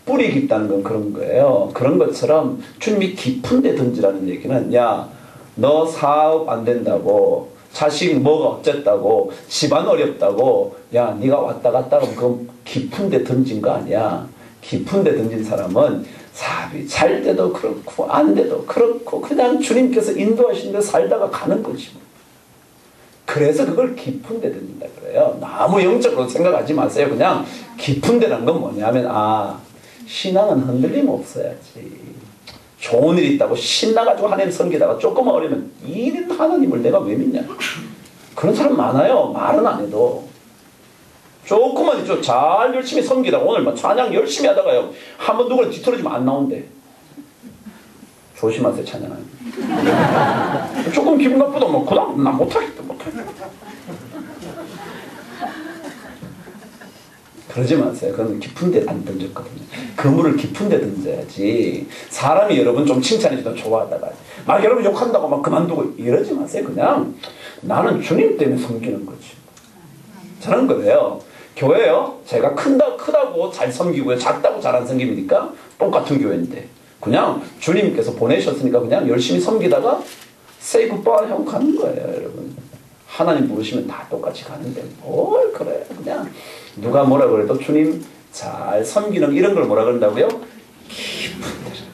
뿌리 깊다는 건 그런 거예요. 그런 것처럼 주님이 깊은 데 던지라는 얘기는 야 너 사업 안 된다고 자식 뭐가 어쨌다고 집안 어렵다고 야 네가 왔다 갔다 하면 그건 깊은 데 던진 거 아니야. 깊은 데 던진 사람은 사업이 잘 때도 그렇고 안 돼도 그렇고 그냥 주님께서 인도하신 데 살다가 가는 거지. 그 그래서 그걸 깊은 데 던진다 그래요. 너무 영적으로 생각하지 마세요. 그냥 깊은 데란 건 뭐냐면, 신앙은 흔들림 없어야지. 좋은 일 있다고 신나가지고 하나님 섬기다가 조금만 어리면 이 하나님을 내가 왜 믿냐. 그런 사람 많아요. 말은 안 해도. 조금만 있죠. 잘 열심히 섬기다가 오늘 막 찬양 열심히 하다가요. 한번 누구를 뒤틀어지면 안 나온대. 조심하세요, 찬양하면. 조금 기분 나쁘다. 뭐, 그다음 나 못하겠다. 그러지 마세요. 그건 깊은 데 안 던졌거든요. 그물을 깊은 데 던져야지. 사람이 여러분 좀 칭찬해주면 좋아하다가 막 여러분 욕한다고 막 그만두고 이러지 마세요. 그냥 나는 주님 때문에 섬기는 거지. 저는 그래요. 교회요. 제가 크다고 잘 섬기고요. 작다고 잘 안 섬깁니까? 똑같은 교회인데. 그냥 주님께서 보내셨으니까 그냥 열심히 섬기다가 say goodbye 하고 가는 거예요, 여러분. 하나님 부르시면 다 똑같이 가는데 뭘 그래. 그냥 누가 뭐라 그래도 주님 잘 섬기는 이런 걸 뭐라 그런다고요? 깊은 데를.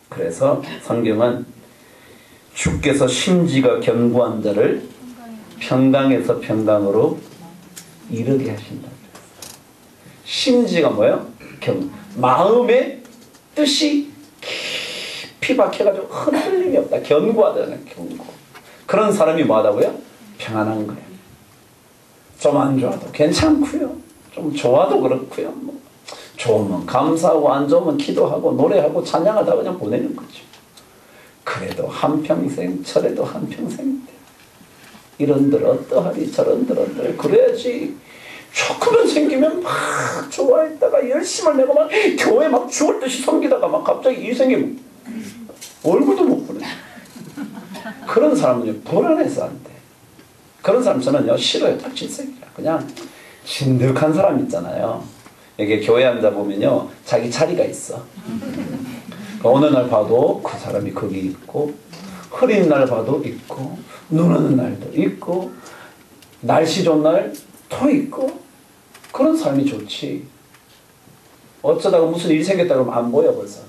그래서 성경은 주께서 심지가 견고한 자를 평강에서 평강으로 이르게 하신다. 심지가 뭐예요? 마음의 뜻이 깊이 박혀가지고 흔들림이 없다. 견고하다는 견고. 그런 사람이 뭐하다고요? 평안한 거예요. 좀 안 좋아도 괜찮고요. 좀 좋아도 그렇고요. 뭐 좋으면 감사하고 안 좋으면 기도하고 노래하고 찬양하다 그냥 보내는 거죠. 그래도 한평생 저래도 한평생 이런들 어떠하리 저런들 어떠하리 그래야지. 조금만 생기면 막 좋아했다가 열심히 내가 막 교회 막 죽을 듯이 섬기다가 막 갑자기 일 생기면 얼굴도 못 보내. 그런 사람은요 불안해서 안 돼. 그런 사람 저는요 싫어요. 딱 질색이야. 그냥 진득한 사람 있잖아요. 이게 교회 앉아 보면요 자기 자리가 있어. 어느 날 봐도 그 사람이 거기 있고 흐린 날 봐도 있고 눈 오는 날도 있고 날씨 좋은 날 또 있고 그런 삶이 좋지. 어쩌다가 무슨 일이 생겼다 그러면 안 보여 벌써.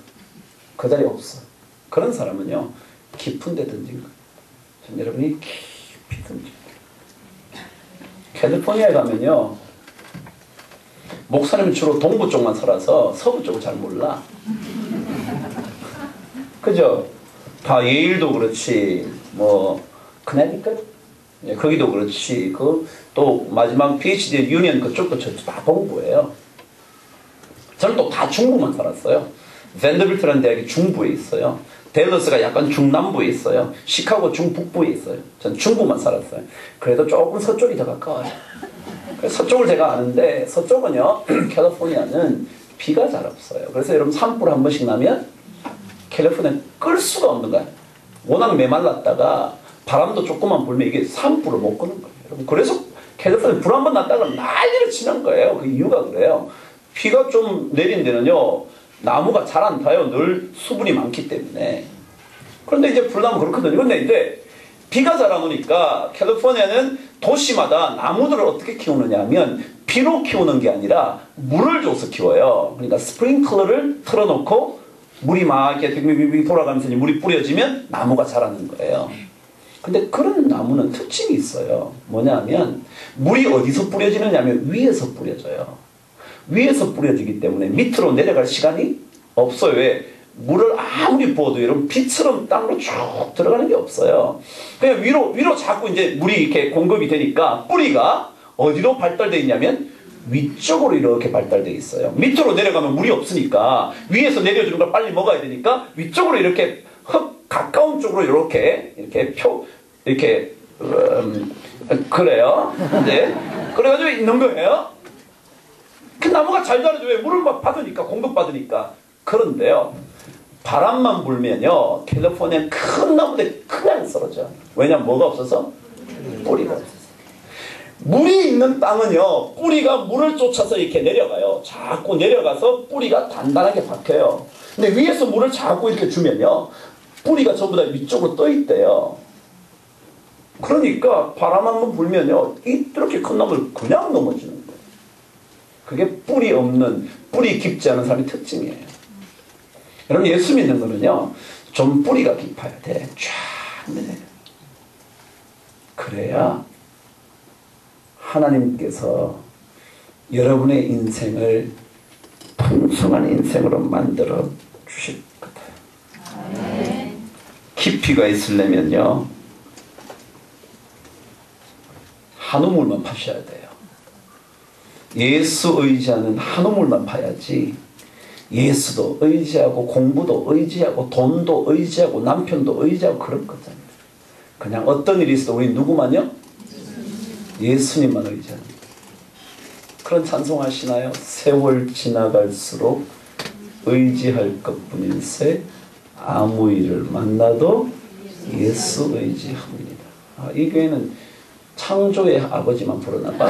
그 자리에 없어. 그런 사람은요 깊은 데 던진 거예요. 전 여러분이 깊이 던진 거예요. 캘리포니아에 가면요 목사님은 주로 동부 쪽만 살아서 서부 쪽을 잘 몰라. 그죠? 다 예일도 그렇지 뭐 커네티컷 거기도 그렇지 또 마지막 PhD 유니언 그쪽도 다 동부예요. 저는 또 다 중부만 살았어요. 밴더빌트라는 대학이 중부에 있어요. 댈러스가 약간 중남부에 있어요. 시카고 중북부에 있어요. 전 중부만 살았어요. 그래도 조금 서쪽이 더 가까워요. 그래서 서쪽을 제가 아는데 서쪽은요 캘리포니아는 비가 잘 없어요. 그래서 여러분 산불 한 번씩 나면 캘리포니아는 끌 수가 없는 거예요. 워낙 메말랐다가 바람도 조금만 불면 이게 산불을 못 끄는 거예요. 여러분 그래서 캘리포니아 불 한 번 났다가 난리를 치는 거예요. 그 이유가 그래요. 비가 좀 내린 데는요 나무가 잘 안 타요. 늘 수분이 많기 때문에. 그런데 이제 불 나면 그렇거든요. 근데 이제 비가 잘 안 오니까 캘리포니아는 도시마다 나무들을 어떻게 키우느냐 하면 비로 키우는 게 아니라 물을 줘서 키워요. 그러니까 스프링클러를 틀어놓고 물이 막 이렇게 빙빙빙 돌아가면서 물이 뿌려지면 나무가 자라는 거예요. 근데 그런 나무는 특징이 있어요. 뭐냐면 물이 어디서 뿌려지느냐 하면 위에서 뿌려져요. 위에서 뿌려지기 때문에 밑으로 내려갈 시간이 없어요. 왜? 물을 아무리 부어도 여러분 비처럼 땅으로 쭉 들어가는 게 없어요. 그냥 위로 자꾸 이제 물이 이렇게 공급이 되니까 뿌리가 어디로 발달되어 있냐면 위쪽으로 이렇게 발달되어 있어요. 밑으로 내려가면 물이 없으니까 위에서 내려주는 걸 빨리 먹어야 되니까 위쪽으로 이렇게 흙 가까운 쪽으로 이렇게 그래요. 네. 그래가지고 있는 거예요. 그 나무가 잘 자라죠. 왜? 물을 막 받으니까 공급받으니까. 그런데요. 바람만 불면요. 캘리포니아는 큰 나무들 그냥 쓰러져. 왜냐면 뭐가 없어서? 뿌리가 없어서. 물이 있는 땅은요. 뿌리가 물을 쫓아서 이렇게 내려가요. 자꾸 내려가서 뿌리가 단단하게 박혀요. 근데 위에서 물을 자꾸 이렇게 주면요. 뿌리가 전부 다 위쪽으로 떠 있대요. 그러니까 바람 한번 불면요. 이렇게 큰 나무를 그냥 넘어지는 거예요. 그게 뿌리 깊지 않은 사람의 특징이에요. 여러분 예수 믿는 거는요. 좀 뿌리가 깊어야 돼. 쫙 합니다. 그래야 하나님께서 여러분의 인생을 풍성한 인생으로 만들어 주실 거다. 깊이가 있으려면요, 한우물만 파셔야 돼요. 예수 의지하는 한우물만 파야지, 예수도 의지하고 공부도 의지하고 돈도 의지하고 남편도 의지하고 그럴 거잖아요. 그냥 어떤 일이 있어도 우리 누구만요? 예수님만 의지하는 거예요. 그런 찬송하시나요? 세월 지나갈수록 의지할 것뿐일세 아무 일을 만나도 예수 의지합니다. 이 교회는 창조의 아버지만 부르나 봐.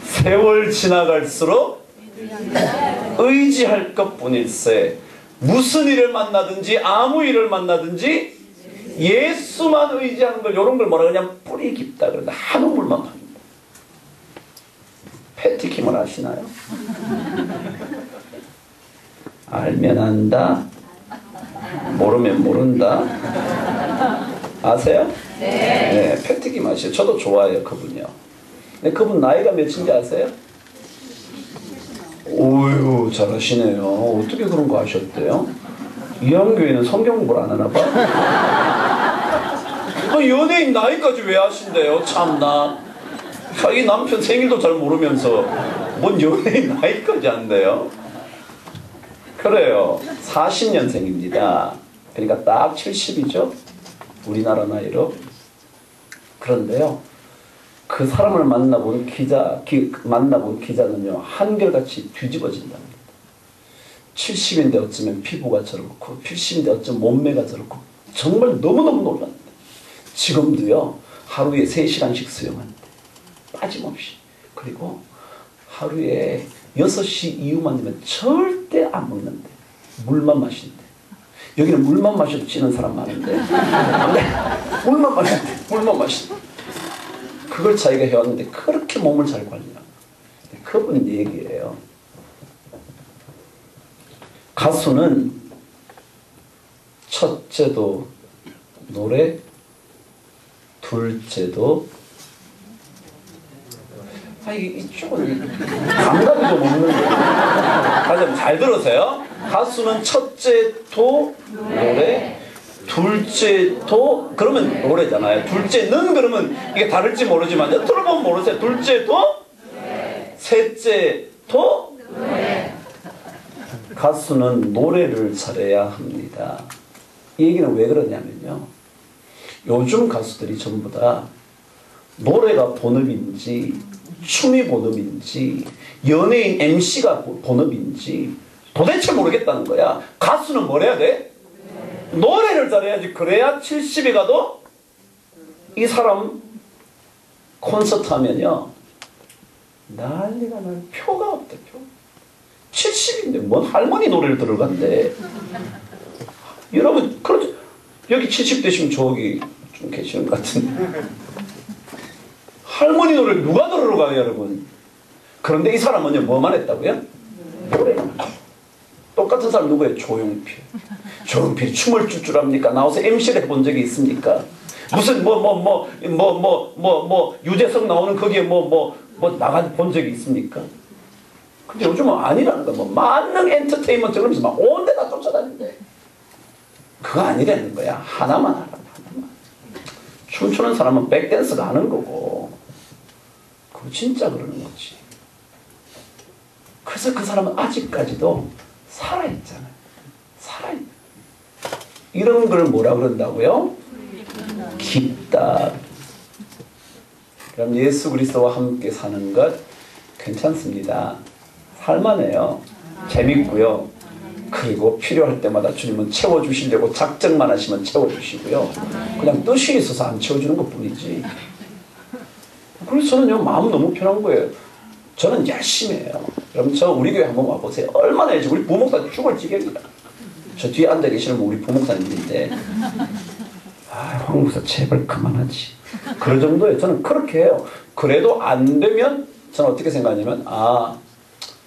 세월 지나갈수록 의지할 것뿐일세 무슨 일을 만나든지 아무 일을 만나든지 예수만 의지하는 걸, 이런 걸 뭐라 그러냐면 뿌리 깊다 그런다. 한우물만 팝니다. 패티킴을 아시나요? 알면 안다, 모르면 모른다. 아세요? 네. 패티킴 아시죠? 저도 좋아해요, 그분요. 근데 그분 나이가 몇인지 아세요? 오유, 잘하시네요. 어떻게 그런 거 아셨대요? 이한교회는 성경 공부를 안 하나 봐? 연예인 나이까지 왜 하신대요? 참나. 자기 남편 생일도 잘 모르면서 뭔 연예인 나이까지 한대요? 그래요. 40년생입니다. 그러니까 딱 70이죠? 우리나라 나이로. 그런데요, 그 사람을 만나본 기자는요, 한결같이 뒤집어진답니다. 70인데 어쩌면 피부가 저렇고, 80인데 어쩌면 몸매가 저렇고, 정말 너무너무 놀랐는데, 지금도요, 하루에 3시간씩 수영한대. 빠짐없이. 그리고 하루에 6시 이후만 되면 절대 안 먹는데, 물만 마신대. 여기는 물만 마셔도 찌는 사람 많은데, 물만 마신대. 그걸 자기가 해왔는데 그렇게 몸을 잘 관리하고. 그분 얘기예요. 가수는 첫째도 노래, 둘째도, 이쪽은 감각이 좀 없는데. 다시 잘 들으세요. 가수는 첫째도 노래, 둘째도, 그러면 노래잖아요. 둘째는 그러면 이게 다를지 모르지만 들어보면 모르세요. 둘째도, 셋째도, 가수는 노래를 잘해야 합니다. 이 얘기는 왜 그러냐면요, 요즘 가수들이 전부 다 노래가 본업인지 춤이 본업인지 연예인 MC가 본업인지 도대체 모르겠다는 거야. 가수는 뭘 해야 돼? 노래를 잘해야지. 그래야 70에 가도 이 사람 콘서트 하면요, 난리가 날 표가 없대. 표. 70인데 뭔 할머니 노래를 들어간대. 여러분, 그렇죠. 여기 70 되시면 저기 좀 계시는 것 같은데. 할머니 노래를 누가 들으러 가요, 여러분? 그런데 이 사람은요, 뭐만 했다고요? 노래만. 똑같은 사람 누구예요? 조용필. 조용필이 춤을 출 줄 압니까? 나와서 MC를 해본 적이 있습니까? 무슨 유재석 나오는 거기에 나가 본 적이 있습니까? 근데 요즘은 아니라는 거야. 만능 엔터테인먼트 그러면서 막 온 데 다 쫓아다닌대. 그거 아니라는 거야. 하나만 하라. 하나만. 춤추는 사람은 백댄스가 하는 거고, 그거 진짜 그러는 거지. 그래서 그 사람은 아직까지도 살아있잖아요. 살아있. 이런 걸 뭐라 그런다고요? 깊다. 그럼 예수 그리스도와 함께 사는 것 괜찮습니다. 살만해요. 재밌고요. 그리고 필요할 때마다 주님은 채워주시려고 작정만 하시면 채워주시고요. 그냥 뜻이 있어서 안 채워주는 것 뿐이지. 그래서 저는요, 마음 너무 편한 거예요. 저는 열심히 해요. 여러분, 우리 교회 한번 와보세요. 얼마나 해야지. 우리 부목사님 죽을 지경이다. 저 뒤에 앉아 계시는 분 우리 부목사님인데, 황 목사 제발 그만하지. 그런 정도예요. 저는 그렇게 해요. 그래도 안 되면 저는 어떻게 생각하냐면,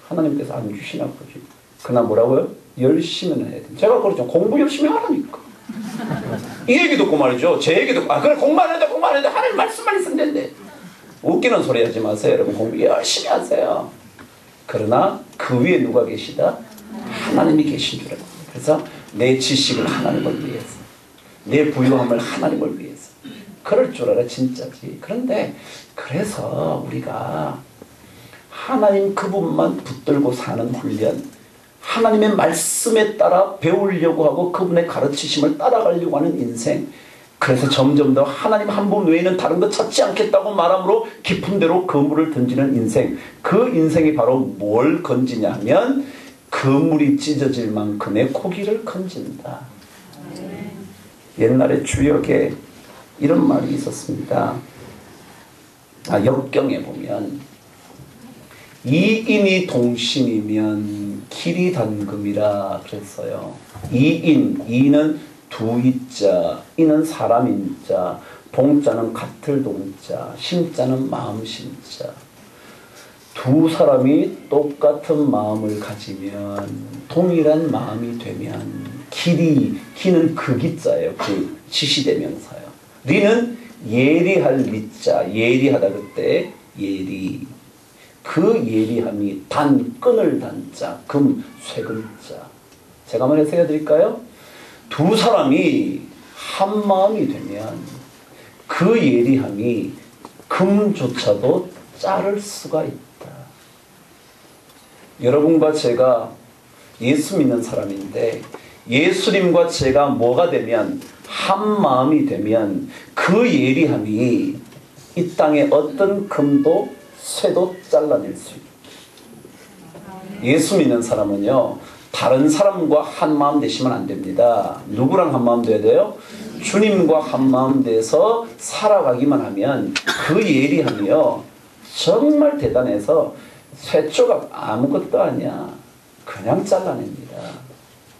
하나님께서 안 주시나 보지. 그러나 뭐라고요? 열심히는 해야 돼. 제가 그러죠. 공부 열심히 하라니까. 이 얘기 듣고 말이죠. 제 얘기 듣고, 그래, 공부만 해도 하나님 말씀만 있으면 된대. 웃기는 소리 하지 마세요. 여러분, 공부 열심히 하세요. 그러나 그 위에 누가 계시다? 하나님이 계신 줄 알아요. 그래서 내 지식을 하나님을 위해서, 내 부유함을 하나님을 위해서. 그럴 줄 알아, 진짜지. 그런데 그래서 우리가 하나님 그분만 붙들고 사는 훈련, 하나님의 말씀에 따라 배우려고 하고 그분의 가르치심을 따라가려고 하는 인생, 그래서 점점 더 하나님 한 분 외에는 다른 거 찾지 않겠다고 말함으로 깊은 데로 그물을 던지는 인생, 그 인생이 바로 뭘 건지냐 하면 그물이 찢어질 만큼의 고기를 건진다. 옛날에 주역에 이런 말이 있었습니다. 역경에 보면 이인이 동심이면 길이 단금이라 그랬어요. 이인은 두 이자, 이는 사람인 자, 동자는 같을 동자, 심자는 마음 심자. 두 사람이 똑같은 마음을 가지면, 동일한 마음이 되면, 기는 그 기자예요. 그 지시대명사요. 리는 예리할 리자, 예리하다 그때 예리. 그 예리함이 끈을 단자, 쇠금자. 제가 한번 해석해 드릴까요? 두 사람이 한 마음이 되면 그 예리함이 금조차도 자를 수가 있다. 여러분과 제가 예수 믿는 사람인데 예수님과 제가 뭐가 되면, 한 마음이 되면 그 예리함이 이 땅에 어떤 금도 쇠도 잘라낼 수 있다. 예수 믿는 사람은요, 다른 사람과 한 마음 되시면 안 됩니다. 누구랑 한 마음 돼야 돼요? 주님과 한 마음 돼서 살아가기만 하면 그 예리함이요, 정말 대단해서 쇠조각 아무것도 아니야. 그냥 잘라냅니다.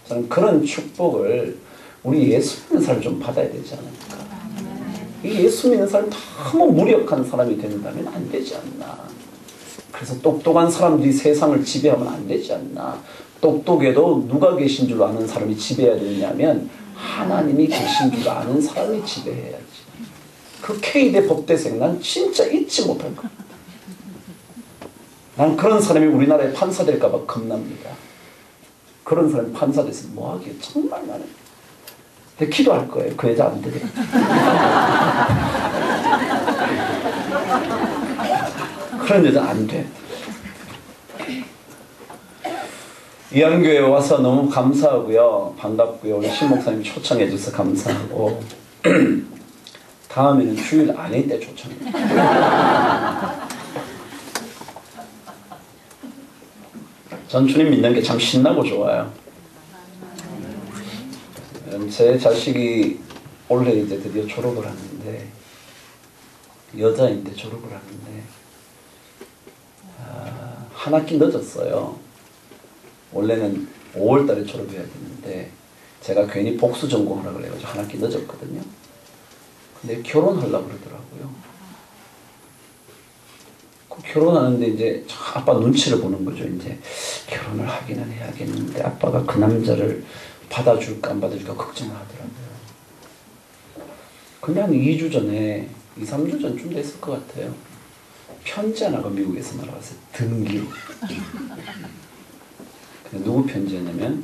저는 그런 축복을 우리 예수 믿는 사람 좀 받아야 되지 않을까. 이 예수 믿는 사람 너무 무력한 사람이 된다면 안 되지 않나. 그래서 똑똑한 사람들이 세상을 지배하면 안 되지 않나. 똑똑해도 누가 계신 줄 아는 사람이 지배해야 되느냐면 하나님이 계신 줄 아는 사람이 지배해야지. 그 K대 법대생 난 진짜 잊지 못할 거야. 난 그런 사람이 우리나라에 판사 될까 봐 겁납니다. 그런 사람이 판사 됐으면 뭐하기에 정말 나는. 근데 기도할 거예요. 그 여자 안 되게. 그런 여자 안 돼. 이한교회에 와서 너무 감사하고요. 반갑고요. 우리 신 목사님 초청해 주셔서 감사하고 다음에는 주일 아닐 때 초청해요. 전 주님 믿는 게 참 신나고 좋아요. 제 자식이 올해 이제 드디어 졸업을 하는데, 여자인데 졸업을 하는데, 한 학기 늦었어요. 원래는 5월 달에 졸업해야 되는데, 제가 괜히 복수 전공하라 그래가지고 한 학기 늦었거든요. 근데 결혼하려고 그러더라고요. 결혼하는데 이제 아빠 눈치를 보는 거죠. 이제 결혼을 하기는 해야겠는데 아빠가 그 남자를 받아줄까 안 받아줄까 걱정을 하더라고요. 근데 한 2주 전에 2, 3주 전쯤 됐을 것 같아요. 편지 하나가 미국에서 날아왔어요. 등기로. 근데 누구 편지였냐면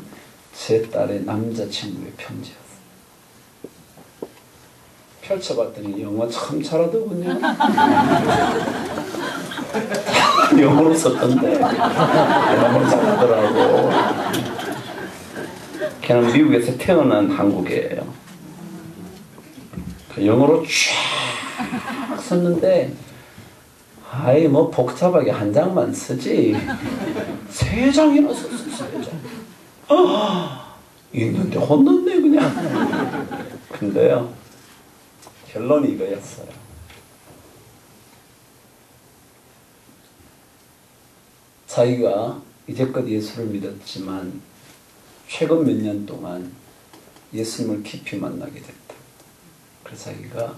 제 딸의 남자친구의 편지였어요. 펼쳐봤더니 영어 참 잘하더군요. 영어로 썼던데 영어를 잘하더라고. 걔는 미국에서 태어난 한국이에요. 영어로 쫙 썼는데 아이 뭐 복잡하게 한 장만 쓰지 3장이나 썼어. 3장. 읽는데 혼났네 그냥. 근데요 결론이 이거였어요. 자기가 이제껏 예수를 믿었지만 최근 몇 년 동안 예수님을 깊이 만나게 됐다. 그래서 자기가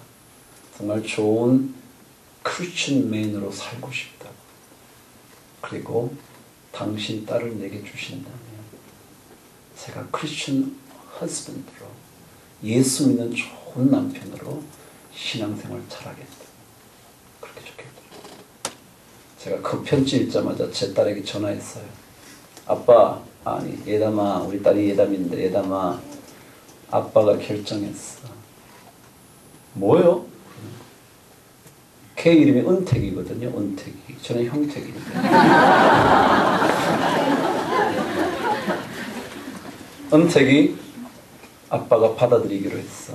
정말 좋은 크리스천맨으로 살고 싶다. 그리고 당신 딸을 내게 주신다면 제가 크리스천 허스밴드로 예수 믿는 좋은 남편으로 신앙생활 잘하겠다. 그렇게 좋겠더라고요. 제가 그 편지 읽자마자 제 딸에게 전화했어요. 아빠, 아니 예담아, 우리 딸이 예담인데 예담아, 아빠가 결정했어. 뭐요? 걔 이름이 은택이거든요. 은택이. 저는 형택인데. 은택이 아빠가 받아들이기로 했어.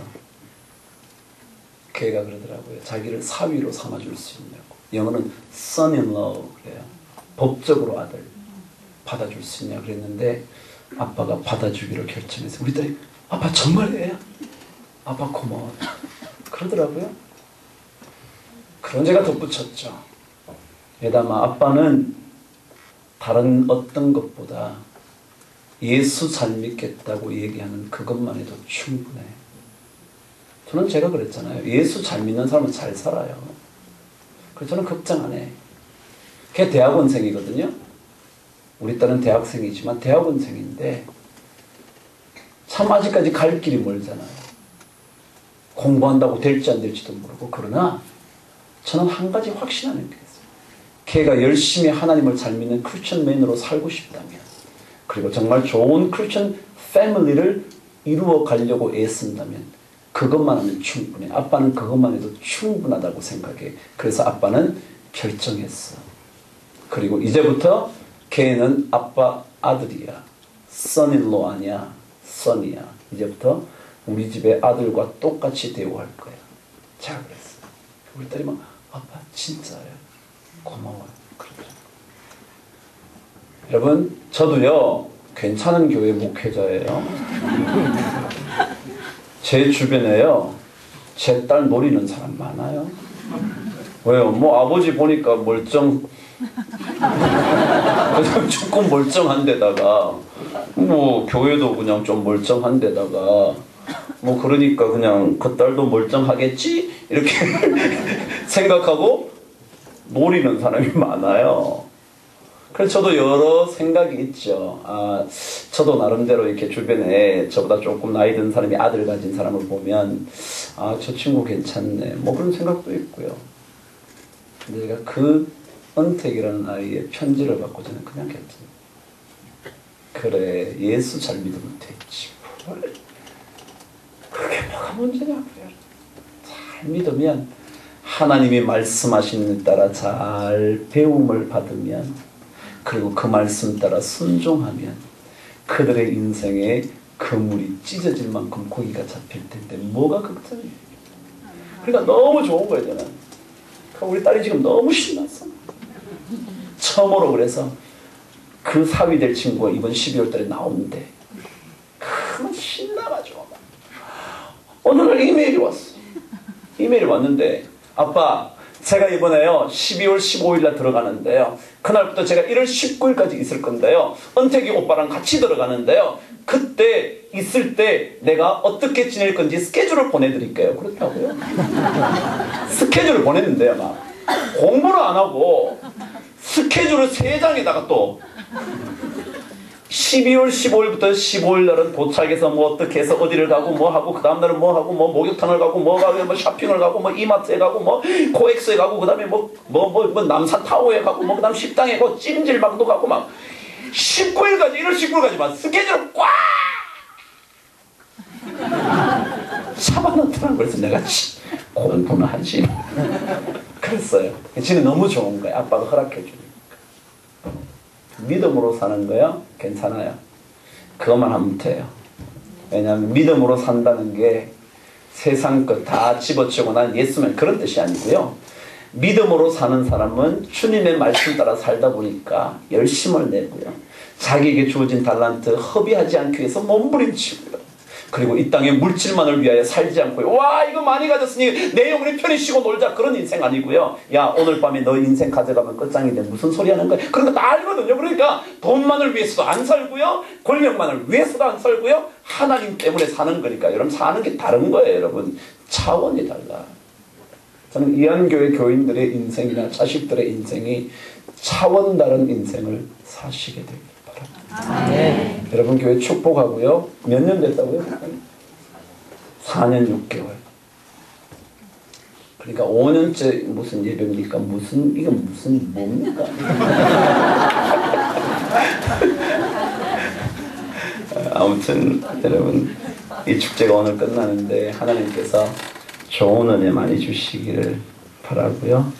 걔가 그러더라고요. 자기를 사위로 삼아줄 수 있냐고. 영어는 son-in-law 그래요. 법적으로 아들 받아줄 수 있냐 그랬는데 아빠가 받아주기로 결정했어요. 우리 딸이 아빠 정말이에요? 아빠 고마워. 그러더라고요. 그런 제가 덧붙였죠. 예담아, 아빠는 다른 어떤 것보다 예수 잘 믿겠다고 얘기하는 그것만 해도 충분해. 저는 제가 그랬잖아요. 예수 잘 믿는 사람은 잘 살아요. 그래서 저는 걱정 안 해. 걔 대학원생이거든요. 우리 딸은 대학생이지만 대학원생인데 참 아직까지 갈 길이 멀잖아요. 공부한다고 될지 안 될지도 모르고. 그러나 저는 한 가지 확신하는 게 있어요. 걔가 열심히 하나님을 잘 믿는 크리스천맨으로 살고 싶다면, 그리고 정말 좋은 크리스천 패밀리를 이루어 가려고 애쓴다면 그것만 하면 충분해. 아빠는 그것만 해도 충분하다고 생각해. 그래서 아빠는 결정했어. 그리고 이제부터 걔는 아빠 아들이야. son-in-law 아니야. son이야. 이제부터 우리 집의 아들과 똑같이 대우할 거야. 자, 그랬어. 우리 딸이 막 아빠 진짜요? 고마워요. 그러더라고요. 여러분, 저도요 괜찮은 교회 목회자예요. 제 주변에요 제 딸 노리는 사람 많아요. 왜요? 뭐 아버지 보니까 조금 멀쩡한 데다가 뭐 교회도 그냥 좀 멀쩡한 데다가 뭐 그러니까 그냥 그 딸도 멀쩡하겠지? 이렇게 생각하고 노리는 사람이 많아요. 그래서 저도 여러 생각이 있죠. 저도 나름대로 이렇게 주변에 저보다 조금 나이 든 사람이 아들 가진 사람을 보면 저 친구 괜찮네. 뭐 그런 생각도 있고요. 근데 제가 그 은택이라는 아이의 편지를 받고 저는 그냥 괜찮아요. 그래, 예수 잘 믿으면 됐지. 그게 뭐가 문제냐고요. 잘 믿으면 하나님이 말씀하시는 데 따라 잘 배움을 받으면, 그리고 그 말씀 따라 순종하면 그들의 인생에 그물이 찢어질 만큼 고기가 잡힐 텐데 뭐가 걱정이에요. 그러니까 너무 좋은 거예요. 저는 우리 딸이 지금 너무 신났어. 처음으로 그래서 그 사위 될 친구가 이번 12월 달에 나오는데 그만 신나가지고 어느 날 이메일이 왔어. 이메일이 왔는데 아빠, 제가 이번에요 12월 15일 날 들어가는데요, 그날부터 제가 1월 19일까지 있을 건데요, 은택이 오빠랑 같이 들어가는데요, 그때 있을 때 내가 어떻게 지낼 건지 스케줄을 보내드릴게요. 그렇다고요? 스케줄을 보냈는데요, 막 공부를 안 하고 스케줄을 3장에다가 또 12월 15일부터 15일 날은 도착해서 뭐 어떻게 해서 어디를 가고 뭐 하고, 그 다음날은 뭐 하고, 뭐 목욕탕을 가고, 뭐 가고, 뭐 쇼핑을 가고, 뭐 이마트에 가고, 뭐 코엑스에 가고, 그 다음에 뭐 남산타워에 가고, 뭐 그 다음 식당에 가고, 찜질방도 가고, 막 19일까지 1월 19일까지만 스케줄을 꽉 잡아놓더라고. 그래서 내가 공부는 하지. 그랬어요. 지는 너무 좋은 거예요. 아빠가 허락해 주니까. 믿음으로 사는 거요? 괜찮아요. 그것만 하면 돼요. 왜냐하면 믿음으로 산다는 게 세상 것 다 집어치우고 난 예수면 그런 뜻이 아니고요. 믿음으로 사는 사람은 주님의 말씀 따라 살다 보니까 열심을 내고요. 자기에게 주어진 달란트 허비하지 않기 위해서 몸부림치고요. 그리고 이 땅의 물질만을 위하여 살지 않고요. 와, 이거 많이 가졌으니 내 영혼이 편히 쉬고 놀자. 그런 인생 아니고요. 야, 오늘 밤에 너 인생 가져가면 끝장인데 무슨 소리 하는 거야. 그런 거 다 알거든요. 그러니까 돈만을 위해서도 안 살고요, 권력만을 위해서도 안 살고요, 하나님 때문에 사는 거니까 여러분 사는 게 다른 거예요. 여러분 차원이 달라. 저는 이한교회 교인들의 인생이나 자식들의 인생이 차원 다른 인생을 사시게 되길 바랍니다. 여러분 교회 축복하고요. 몇 년 됐다고요? 4년 6개월. 그러니까 5년째 무슨 예배입니까? 이게 무슨 뭡니까? 아무튼 여러분 이 축제가 오늘 끝나는데 하나님께서 좋은 은혜 많이 주시기를 바라고요.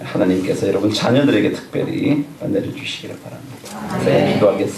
하나님께서 여러분 자녀들에게 특별히 내려주시기를 바랍니다. 네, 기도하겠습니다.